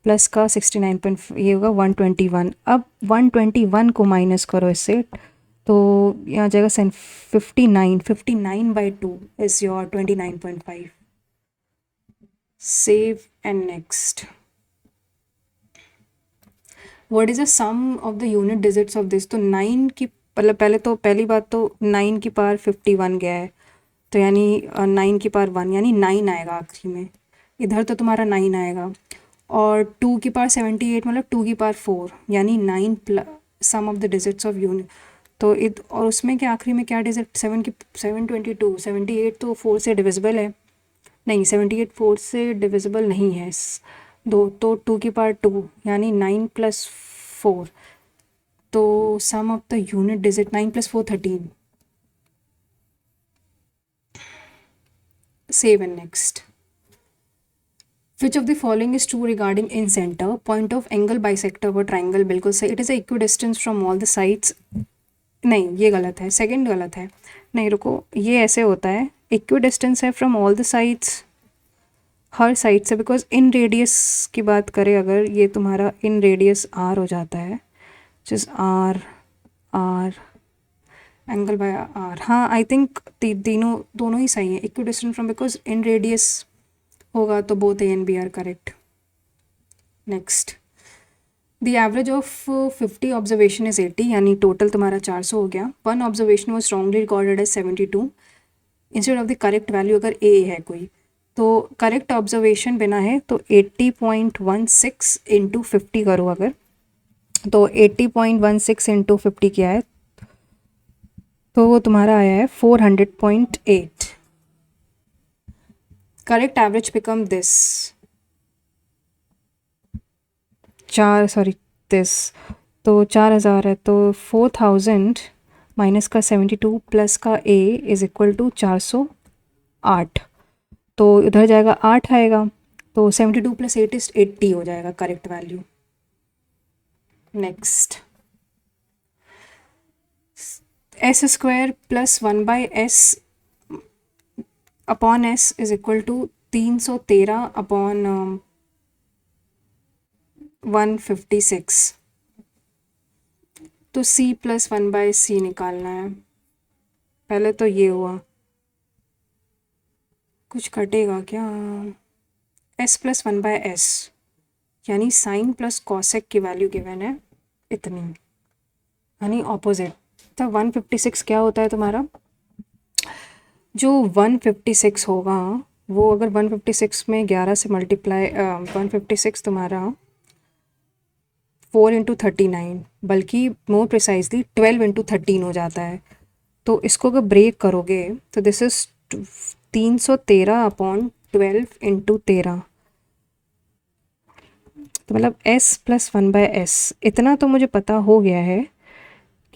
प्लस का 69.5, ये होगा 121। अब 121 को माइनस करो इससे, तो यहाँ जाएगा 59/2 is your 29.5। Save and next. What is the sum of the unit digits of this, तो 9 की मतलब पहली बात तो 9 की पावर 51 गया है, तो यानी 9 की पावर 1 यानी 9 आएगा आखिरी में, इधर तो तुम्हारा 9 आएगा। और 2 की पावर 78 मतलब 2 की पावर 4, यानी 9 plus sum of the digits of unit, तो और उसमें क्या आखिरी में क्या डिजिट, 722, 78 तो 4 से डिविजिबल है, नहीं 78 4 से डिविजिबल नहीं है, दो तो 2 की पावर 2 यानी 9 + 4, तो sum of the unit digit 9 + 4 13। Save and next. Which of the following is true regarding in center? Point of angle bisector वो triangle बिल्कुल सही, it is a equidistance from all the sides। नहीं ये गलत है, second गलत है, नहीं रुको, ये ऐसे होता है, equidistance है from all the sides, her side से, बिकॉज इन रेडियस की बात करें अगर, ये तुम्हारा इन रेडियस r हो जाता है, जिस r एंगल बाय r, हाँ आई थिंक तीनों दोनों ही सही है, equidistant from, because in radius होगा तो both A and B are correct. Next, the average of 50 observation is 80, यानी टोटल तुम्हारा 400 हो गया। 1 observation was strongly recorded as 72 instead of the correct value, अगर ए है कोई, तो करेक्ट ऑब्जर्वेशन बिना है तो 80.16 इंटू 50 करो अगर, तो 80.16 इंटू 50 क्या है, तो वो तुम्हारा आया है 400.8। करेक्ट एवरेज बिकम दिस, तो 4000 है, तो 4000 माइनस का 72 प्लस का ए इज इक्वल टू 408, तो इधर जाएगा 8 आएगा, तो 72 + 8 इज 80 हो जाएगा correct value. Next, s² + 1/s upon s is equal to 313/156, तो c + 1/c निकालना है। पहले तो ये हुआ, कुछ कटेगा क्या, s + 1/s यानी साइन प्लस कॉसेक की वैल्यू गिवन है इतनी, यानी ऑपोजिट। तो 156 क्या होता है तुम्हारा, जो 156 होगा वो अगर 156 में 11 से मल्टीप्लाई 156 तुम्हारा 4 × 39, बल्कि मोर प्रिसाइजली 12 × 13 हो जाता है। तो इसको अगर ब्रेक करोगे तो दिस इज 313/12 × 13। तो मतलब S+1/S इतना तो मुझे पता हो गया है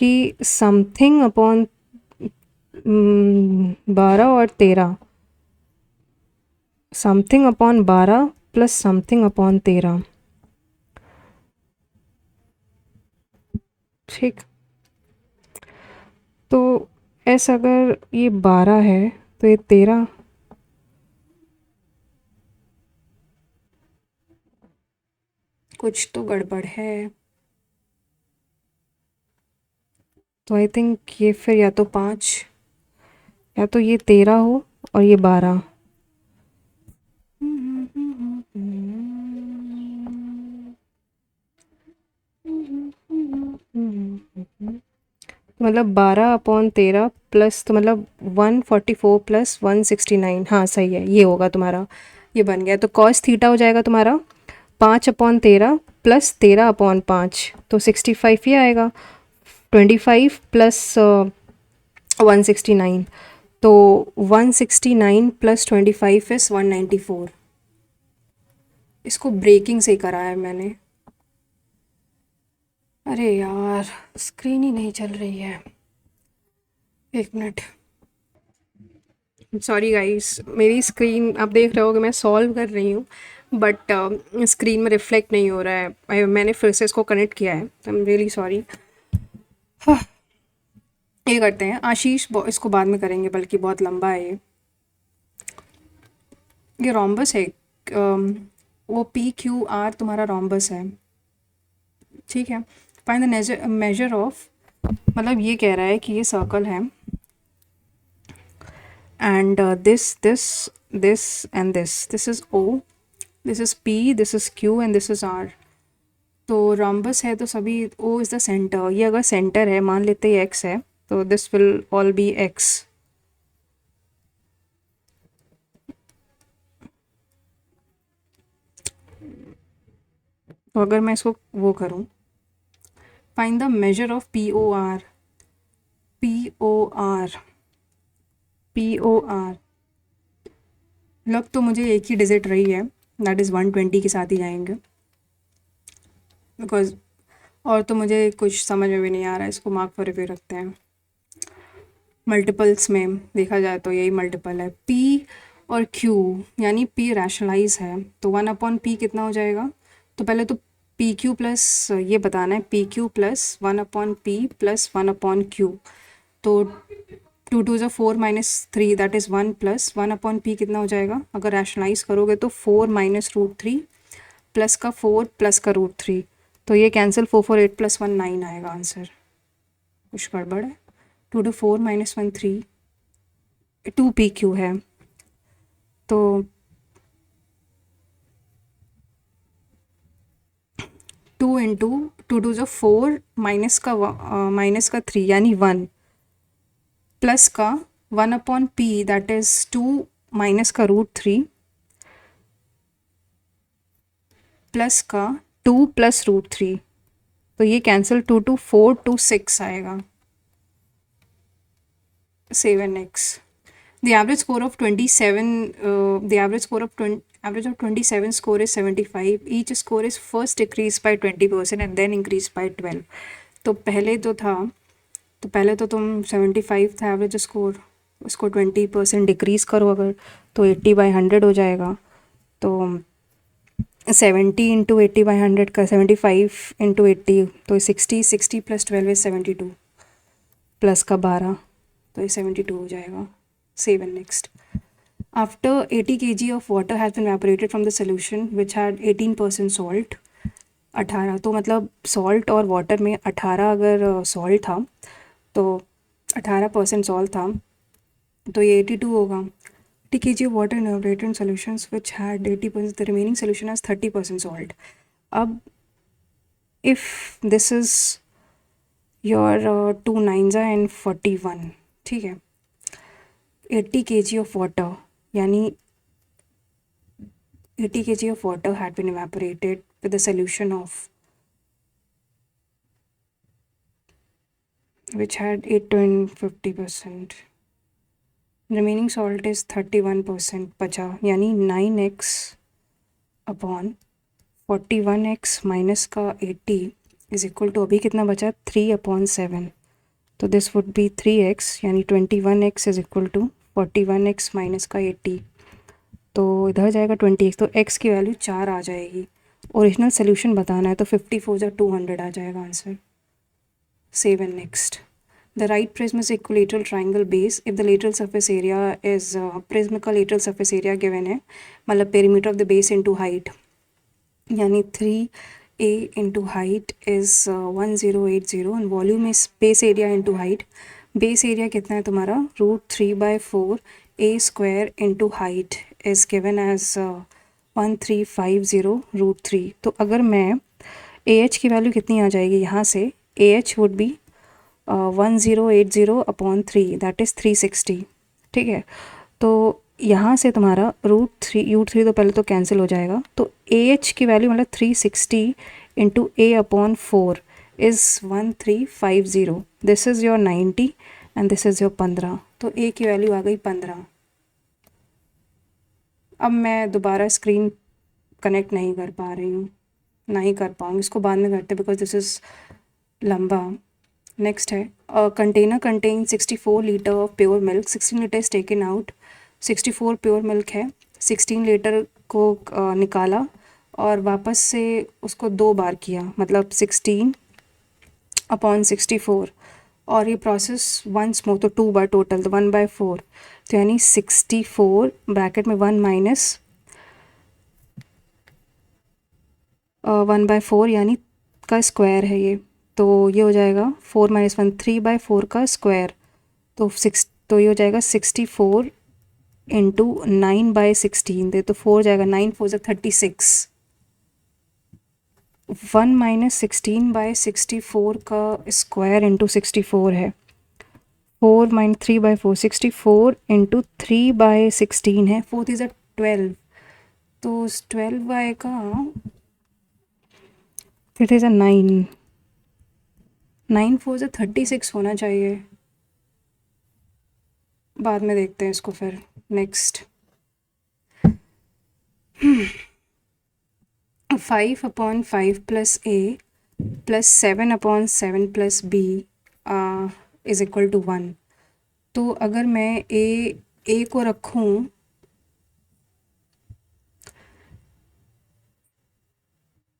कि समथिंग अपॉन 12 और 13, something upon 12 plus something upon 13। ठीक, तो S अगर ये 12 है तो ये 13, कुछ तो गड़बड़ है। तो आई थिंक ये फिर या तो 5, या तो ये 13 हो और ये 12। मतलब 12/13 प्लस, तो मतलब 144 + 169, हाँ सही है, ये होगा तुम्हारा, ये बन गया। तो cos थीटा हो जाएगा तुम्हारा 5/13 प्लस 13/5, तो 65 ही आएगा। 25 प्लस 169, तो 169 + 25 इज़ 194। इसको ब्रेकिंग से करा है मैंने। अरे यार, स्क्रीन ही नहीं चल रही है, एक मिनट। सॉरी गाइस, मेरी स्क्रीन आप देख रहे हो कि मैं सॉल्व कर रही हूँ, बट स्क्रीन में रिफ्लेक्ट नहीं हो रहा है। मैंने फिर से इसको कनेक्ट किया है, आई एम रियली सॉरी। ये करते हैं आशीष, इसको बाद में करेंगे, बल्कि बहुत लंबा है ये रोम्बस है। वो PQR तुम्हारा रोम्बस है, ठीक है। फाइंड द मेजर ऑफ, मतलब ये कह रहा है कि ये सर्कल है, and this and this is O, this is P, this is Q and this is R। तो rhombus है तो सभी O इज़ द सेंटर, ये अगर सेंटर है, मान लेते हैं X है, तो this will all B X। तो अगर मैं इसको वो करूँ, find the measure of POR, POR, POR। लग तो मुझे एक ही डिजिट रही है, दैट इज़ 120 के साथ ही जाएंगे, बिकॉज और तो मुझे कुछ समझ में भी नहीं आ रहा है। इसको मार्क फॉर रिव्यू रखते हैं। मल्टीपल्स में देखा जाए तो यही मल्टीपल है, P और Q, यानी P रैशनलाइज है, तो 1/P कितना हो जाएगा। तो पहले तो PQ प्लस ये बताना है, PQ plus 1/P plus 1/Q। तो 2 2 ज़ा 4 - 3, दैट इज़ 1 प्लस 1/P कितना हो जाएगा। अगर रैशनलाइज करोगे तो 4 - √3 प्लस का 4 प्लस का √3, तो ये कैंसिल, 4 4 8 + 1 9 आएगा आंसर। कुछ गड़बड़ है। 2 2 4 - 1 3, 2PQ है, तो 2 × 2 2 ज़ा 4 माइनस का 3 यानी 1 प्लस का 1/P दैट इज़ 2 माइनस का √3 प्लस का 2 प्लस √3, तो ये कैंसिल, 2 2 4 2 6 आएगा, 7x। The average score of 27, the average score of 20, average of 27 score is 75. Each score is first decreased by 20% and then increased by 12। तो पहले तो था, तो पहले तो तुम 75 था एवरेज स्कोर, उसको 20% डिक्रीज़ करो अगर, तो 80/100 हो जाएगा। तो 70 × 80/100 का 75 × 80, तो 60, 60 + 12 is 72, प्लस का 12, तो ये 72 हो जाएगा। 7 next। After 80 kg of water has been evaporated from the solution which had 18% salt, 18, तो मतलब सॉल्ट और वाटर में 18 अगर सॉल्ट था तो 18% सॉल्ट था, तो ये 82 होगा। 80 kg of water evaporated in solutions which had 80%, the remaining solution has 30% salt। अब if this is your 2 9s and 41, ठीक है, 80 kg of water, यानी 80 kg of water had been evaporated with a solution of which had 8 and 50%. Remaining salt is 31% बचा, यानी 9x upon 41x minus का 80 is equal to, अभी कितना बचा, 3/7. तो दिस वुड बी 3x, यानी 21x is equal to 41x minus का 80. तो इधर जाएगा 20x, तो x की वैल्यू 4 आ जाएगी. ओरिजिनल सोल्यूशन बताना है तो 54 × 200 आ जाएगा answer. Save and next. The right prism is equilateral triangle base if the lateral surface area is prism का lateral surface area given है, मतलब perimeter of the base into height, यानी 3a into height is 1080 and volume is base area into height. base area कितना है तुम्हारा, √3/4 a square into height is given as 1350 √3. तो अगर मैं ah की वैल्यू कितनी आ जाएगी यहाँ से, ah would be 1080/3, that is 360. ठीक है, तो यहाँ से तुम्हारा √3 तो पहले तो कैंसिल हो जाएगा, तो AH की वैल्यू मतलब 360 × a/4 is 1350. This is your 90 and this is your 15. तो A की वैल्यू आ गई 15. अब मैं दोबारा स्क्रीन कनेक्ट नहीं कर पा रही हूँ, नहीं कर पाऊँगी, इसको बाद में करते बिकॉज दिस इज़ लंबा. नेक्स्ट है, container contain 64 litre of pure milk, 16 litre is taken out. 64 pure milk है, 16 लीटर को निकाला और वापस से उसको 2 बार किया, मतलब 16/64, और ये प्रोसेस वंस मोर, तो 2 बार टोटल, तो 1/4. तो यानी 64 ब्रैकेट में 1 माइनस 1/4 यानी का स्क्वायर है ये, तो ये हो जाएगा 4 - 1 3/4 का स्क्वायर. तो ये हो जाएगा 64 × 9/16 दे, तो 4 जाएगा, 9 4 = 36. 1 - 16/64 का स्क्वायर इंटू 64 है. 4 - 3/4 64 × 3/16 है. 4 × 12, तो 12 का इट इज़ 9. 9 4 = 36 होना चाहिए, बाद में देखते हैं इसको फिर. Next, 5/5 + a + 7/7 + b is equal to 1. तो अगर मैं a को रखूँ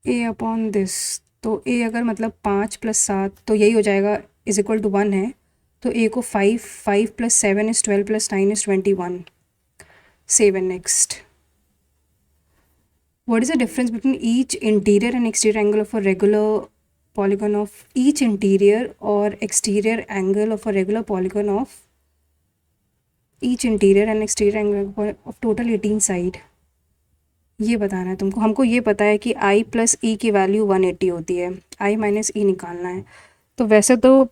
a/this, तो a अगर मतलब 5 + 7, तो यही हो जाएगा, इज इक्वल टू 1 है. तो a को 5 + 7 = 12 + 9 = 21. Save and next. What is the difference between each interior and exterior angle of a regular polygon of each interior or exterior angle of a regular polygon of each interior and exterior angle of total 18 side? ये बताना है तुमको. हमको ये पता है कि I + E की वैल्यू 180 होती है, I - E निकालना है. तो वैसे तो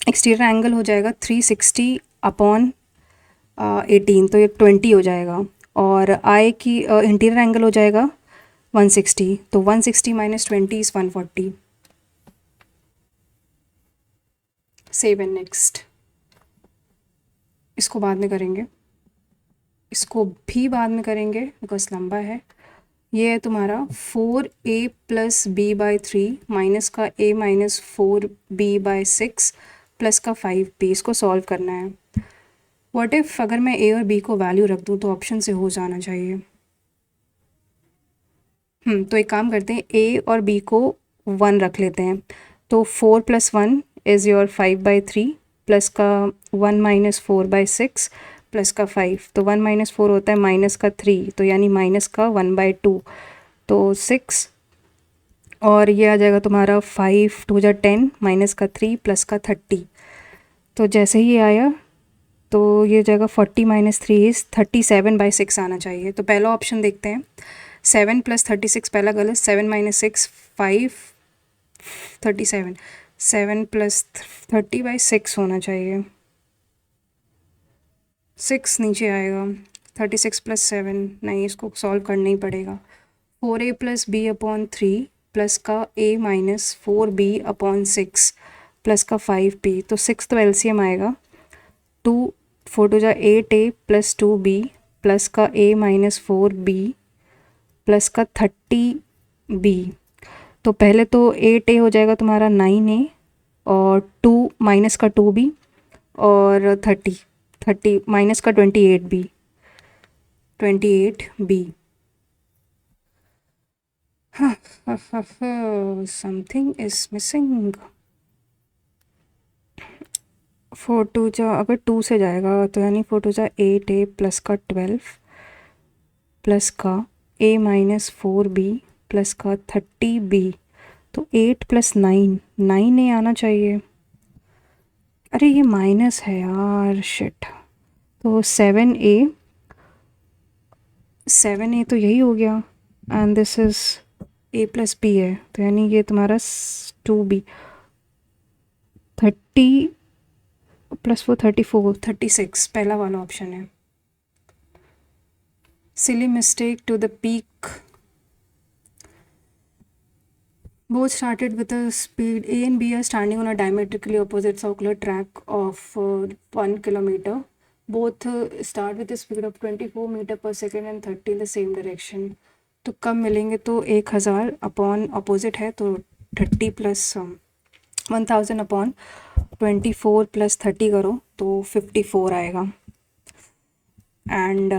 एक्सटीरियर एंगल हो जाएगा 360/18, तो ये 20 हो जाएगा, और आई की इंटीरियर एंगल हो जाएगा 160, तो 160 - 20 इज़ 140. Save and next. इसको बाद में करेंगे, इसको भी बाद में करेंगे बिकॉज लंबा है. ये है तुम्हारा 4a + b/3 माइनस का a - 4b/6 प्लस का 5b. इसको सॉल्व करना है. व्हाट इफ़ अगर मैं a और b को वैल्यू रख दूँ, तो ऑप्शन से हो जाना चाहिए. तो एक काम करते हैं, a और b को 1 रख लेते हैं. तो 4 + 1 इज़ योर 5/3 प्लस का 1 - 4/6 प्लस का 5, तो 1 - 4 होता है माइनस का 3, तो यानी माइनस का 1/2, तो 6, और ये आ जाएगा तुम्हारा 5 2 = 10 माइनस का 3 प्लस का 30. तो जैसे ही आया तो ये जाएगा 40 - 3 इज़ 37/6 आना चाहिए. तो पहला ऑप्शन देखते हैं. 7 + 36 पहला गलत, 7 - 6 5 37, 7 + 30/6 होना चाहिए. 6 नीचे आएगा, 36 + 7 नहीं, इसको सॉल्व करना ही पड़ेगा. 4a + b/3 प्लस का a - 4b/6 प्लस का 5b, तो 6 तो एलसीएम आएगा। 2 4 टू जा 8a प्लस 2b प्लस का a माइनस 4b प्लस का 30b। तो पहले तो 8a हो जाएगा तुम्हारा 9a और 2 माइनस का 2b और 30 माइनस का 28b 28b। Something is missing. 4 to जा अगर 2 से जाएगा तो यानी 4 टू जा 8a प्लस का 12 प्लस का a माइनस 4b प्लस का 30b। तो 8 प्लस 9 आना चाहिए। अरे ये माइनस है यार, शिट। तो 7a तो यही हो गया and this is a plus b है, तो यानी ये तुम्हारा 2b। 30 प्लस 4 34 36 पहला वाला ऑप्शन है। Silly mistake to the peak. Both started with a speed. A and B are standing on a diametrically opposite circular track of 1 kilometer. Both start with a speed of 24 meter per second and 30 in the same direction. तो कब मिलेंगे? तो 1000 upon opposite है तो 30 plus 1000 upon 24 plus 30 करो तो 54 आएगा। And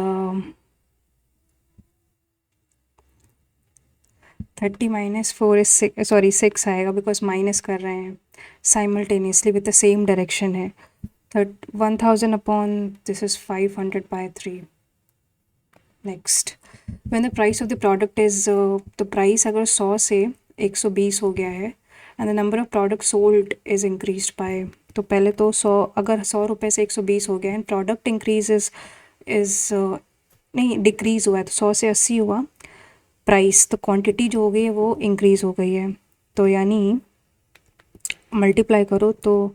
30 minus 4 is 6 आएगा बिकॉज माइनस कर रहे हैं simultaneously with the same direction है। 1000 upon this is 500 by 3। Next, when the price of the product is, तो प्राइस अगर 100 से 120 हो गया है and the number of product sold is increase by, तो पहले तो 100 अगर 100 रुपये से 120 हो गया एंड प्रोडक्ट इंक्रीज इज नहीं डिक्रीज़ हुआ है तो 100 से 80 हुआ प्राइस, तो क्वांटिटी जो हो गई है वो इंक्रीज़ हो गई है। तो यानी मल्टीप्लाई करो तो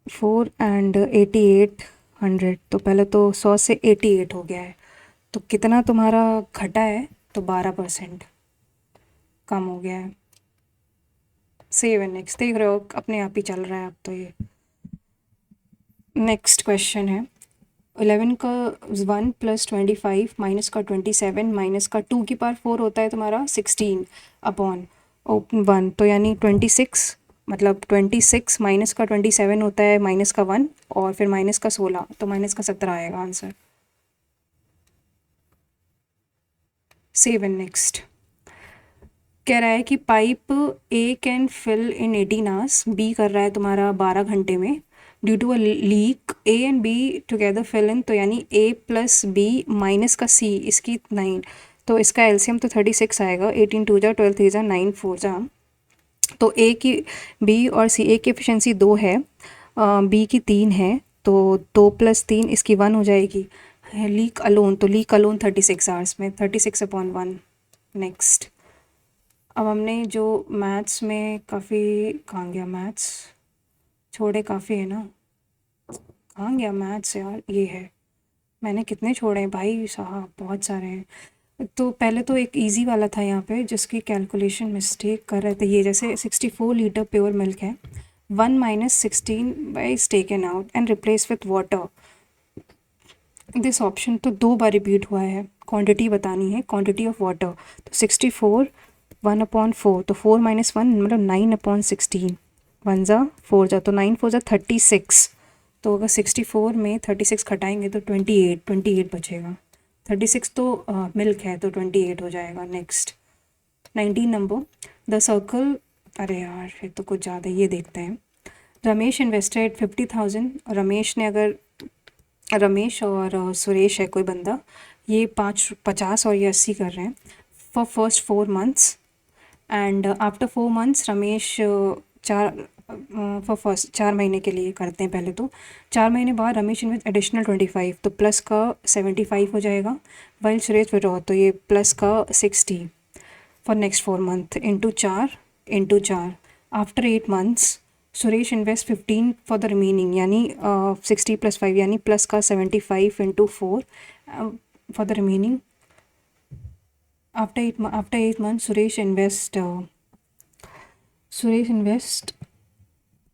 4 एंड 8800, तो पहले तो 100 से 88 हो गया है, तो कितना तुम्हारा घटा है? तो 12% कम हो गया है। सेव एंड नेक्स्ट, देख रहे हो अपने आप ही चल रहा है अब तो ये। नेक्स्ट क्वेश्चन है 11 का 1 प्लस 25 माइनस का 27 माइनस का 2 की पावर 4 होता है तुम्हारा 16 अपॉन 1, तो यानी 26, मतलब 26 माइनस का 27 होता है माइनस का 1 और फिर माइनस का 16, तो माइनस का 17 आएगा आंसर। सेव एंड नेक्स्ट, कह रहा है कि pipe A can fill in 18 hours, B कर रहा है तुम्हारा 12 घंटे में। Due to a leak A and B together fill in, तो यानी ए प्लस बी माइनस का सी इसकी 9, तो इसका एलसीएम तो 36 आएगा। 18 2 जा 12 3 जा 9 4 जा, तो ए की बी और सी, ए की एफिशिएंसी 2 है, बी की 3 है, तो 2 प्लस 3 इसकी 1 हो जाएगी। लीक अलोन, तो लीक अलोन 36 आवर्स में 36 अपॉन 1। नेक्स्ट, अब हमने जो मैथ्स में काफ़ी, कहाँ गया मैथ्स, छोड़े काफ़ी है ना, कहाँ गया मैथ्स यार, ये है। मैंने कितने छोड़े हैं भाई साहब, बहुत सारे हैं। तो पहले तो एक इजी वाला था यहाँ पे जिसकी कैलकुलेशन मिस्टेक कर रहे थे। ये जैसे 64 लीटर प्योर मिल्क है, 1 minus 16 is taken out and replace with water. This option तो 2 बार रिपीट हुआ है। क्वांटिटी बतानी है, क्वांटिटी ऑफ वाटर। तो 64 1 अपॉन 4, तो 4 माइनस 1 मतलब 9 अपॉन 16, 1 जा 4 जा, तो 9 4 जा 36। तो अगर 64 में 36 घटाएंगे तो 28 बचेगा। 36 तो मिल्क है तो 28 हो जाएगा। नेक्स्ट 19 नंबर, द सर्कल, अरे यार ये तो कुछ ज़्यादा, ये देखते हैं। रमेश इन्वेस्टेड 50,000, रमेश ने अगर, रमेश और सुरेश है कोई बंदा, ये 50 और ये 80 कर रहे हैं for first 4 months and after 4 months Ramesh 4 महीने के लिए करते हैं पहले तो। 4 महीने बाद रमेश इन्वेस्ट एडिशनल 25, तो प्लस का 75 हो जाएगा। वाइल सुरेश विड्रॉ, तो ये प्लस का 60 for next 4 month into 4 after 8 months Suresh invest 15 for the remaining, यानी 60 प्लस 5 यानी प्लस का 75 into 4 for the remaining. After 8 months Suresh Suresh invest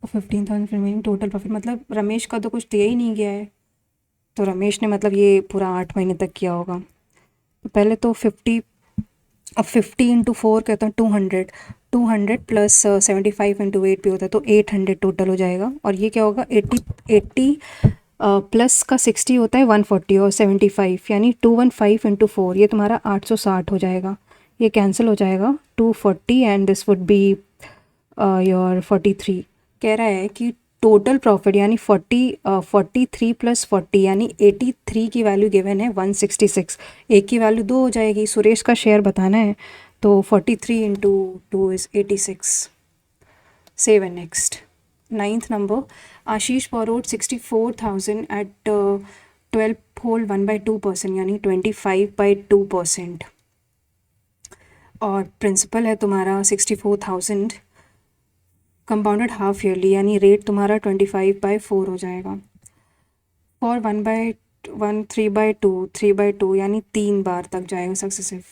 15,000 remaining total profit, मतलब रमेश का तो कुछ दिया ही नहीं गया है, तो रमेश ने मतलब ये पूरा 8 महीने तक किया होगा। तो पहले तो 50, अब 50 × 4 कहता हूँ 200, 200 प्लस 75 × 8 भी होता है, तो 800 टोटल हो जाएगा। और ये क्या होगा, 80 प्लस का 60 होता है 140, और 75 यानी 215 × 4, ये तुम्हारा 860 हो जाएगा। ये कैंसिल हो जाएगा, 240 and this would be your 43। कह रहा है कि टोटल प्रॉफिट यानी 43 प्लस 40 यानी 83 की वैल्यू गिवन है 166, एक की वैल्यू 2 हो जाएगी, सुरेश का शेयर बताना है, तो 43 × 2 is 86। Save and next. 9th number, Ashish borrowed 64,000 at 12 whole 1/2% यानी 25/2%, और प्रिंसिपल है तुम्हारा 64,000, कंपाउंडेड हाफ ईयरली यानी रेट तुम्हारा 25/4 हो जाएगा। फॉर 1/1 3/2 यानी 3 बार तक जाएगा successive.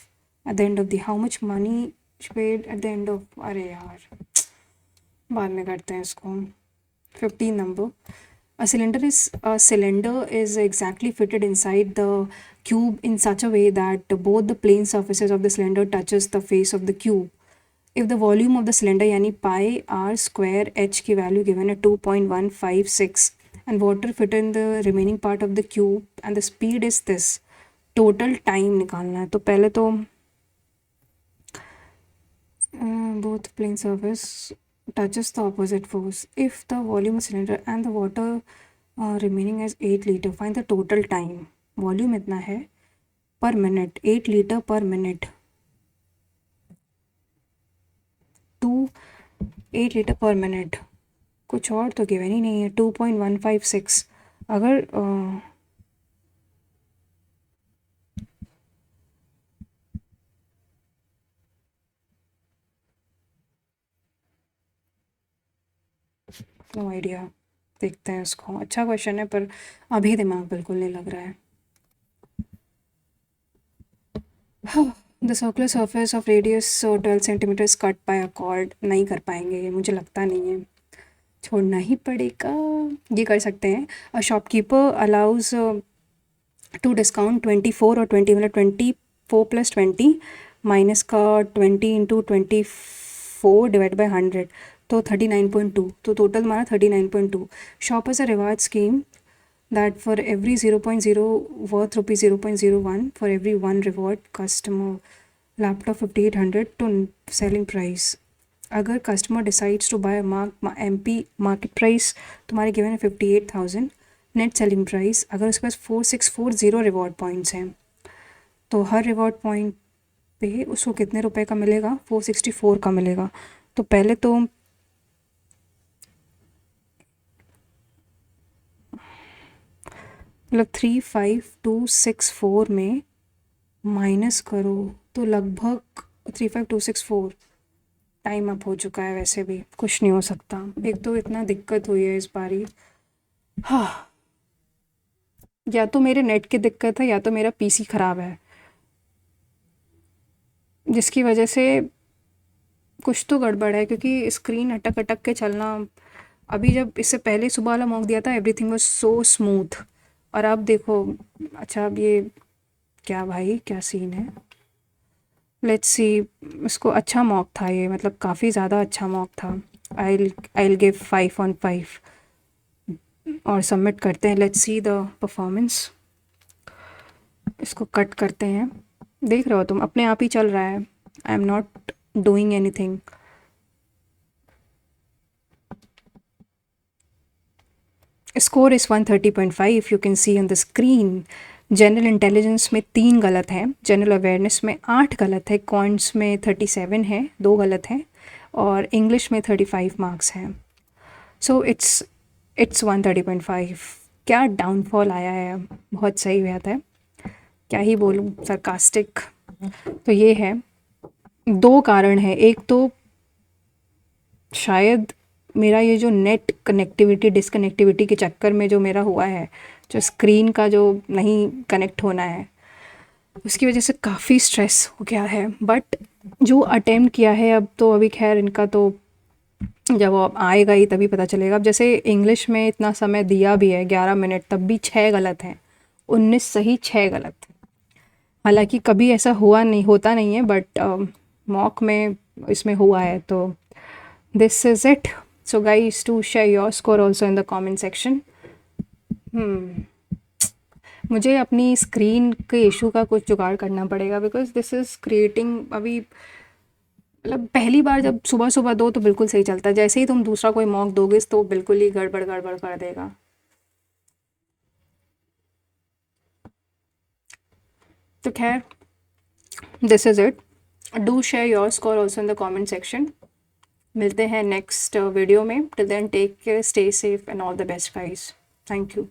At the end of the how much money paid at the end of, अरे यार बाद में करते हैं इसको। 15 number, a cylinder is exactly fitted inside the cube in such a way that both the plane surfaces of the cylinder touches the face of the cube. If the volume of the cylinder यानी pi r square h की value given है 2.156 and water fit in the remaining part of the cube and the speed is this, total time निकालना है। तो पहले तो both plane surface touches the opposite force. If the volume of cylinder and the water remaining as 8 liter, find the total time. Volume इतना है per minute, 8 liter per minute, 8 liter per minute, कुछ और तो given ही नहीं है। 2.156 अगर no idea, देखते हैं इसको। अच्छा क्वेश्चन है पर अभी दिमाग बिल्कुल नहीं लग रहा है। The circular surface of radius 12 centimetre cut by a cord, नहीं कर पाएंगे ये, मुझे लगता नहीं है, छोड़ना ही पड़ेगा। ये कर सकते हैं, a shopkeeper allows to discount 24 और 20, मतलब 24 + 20 माइनस का 20 × 24 डिवाइड बाय 100, तो 39.2, तो टोटल हमारा 39.2। Shop is a reward scheme that for every 0.0 worth rupees 0.01, for every 1 reward customer laptop 5800 to selling price। अगर customer decides to buy MP market price तुम्हारे given है 58,000, net selling price अगर उसके पास 4640 reward points हैं, तो हर reward point पे उसको कितने रुपए का मिलेगा, 464 का मिलेगा। तो पहले तो मतलब 35264 में माइनस करो तो लगभग 35264। टाइम अप हो चुका है, वैसे भी कुछ नहीं हो सकता, एक तो इतना दिक्कत हुई है इस बारी। हाँ, या तो मेरे नेट की दिक्कत है या तो मेरा पीसी ख़राब है, जिसकी वजह से कुछ तो गड़बड़ है, क्योंकि स्क्रीन अटक अटक के चलना। अभी जब इससे पहले सुबह वाला मॉक दिया था एवरीथिंग वाज सो स्मूथ, और अब देखो। अच्छा अब ये क्या भाई, क्या सीन है, लेट्स सी। इसको अच्छा मॉक था ये, मतलब काफ़ी ज़्यादा अच्छा मॉक था। आई गिव 5/5 और सबमिट करते हैं। Let's see the performance. इसको कट करते हैं, देख रहे हो तुम अपने आप ही चल रहा है, I am not doing anything. Score is 130.5, you can see on the screen. General intelligence में 3 गलत हैं, जनरल अवेयरनेस में 8 गलत है, क्वांट्स में 37 है, 2 गलत हैं, और इंग्लिश में 35 मार्क्स हैं। So it's 130.5। क्या डाउनफॉल आया है, बहुत सही बात है, क्या ही बोलूँ, सरकास्टिक। तो ये है, 2 कारण है, एक तो शायद मेरा ये जो नेट कनेक्टिविटी डिसकनेक्टिविटी के चक्कर में जो मेरा हुआ है, जो स्क्रीन का जो नहीं कनेक्ट होना है, उसकी वजह से काफ़ी स्ट्रेस हो गया है। बट जो अटेम्प्ट किया है अब तो, अभी खैर इनका तो जब वो आएगा ही तभी पता चलेगा। अब जैसे इंग्लिश में इतना समय दिया भी है 11 मिनट, तब भी 6 गलत हैं, 19 सही 6 गलत। हालांकि कभी ऐसा हुआ नहीं, होता नहीं है, बट मॉक में इसमें हुआ है। तो this is it. So guys, to share your score also in the comment section. मुझे अपनी स्क्रीन के इशू का कुछ जुगाड़ करना पड़ेगा, बिकॉज दिस इज़ क्रिएटिंग अभी, मतलब पहली बार जब सुबह सुबह दो तो बिल्कुल सही चलता है, जैसे ही तुम दूसरा कोई मॉक दोगे तो बिल्कुल ही गड़बड़ गड़बड़ कर देगा। तो खैर, this is it. Do share your score also in the comment section. मिलते हैं नेक्स्ट वीडियो में। Till then take care, stay safe and all the best guys. Thank you.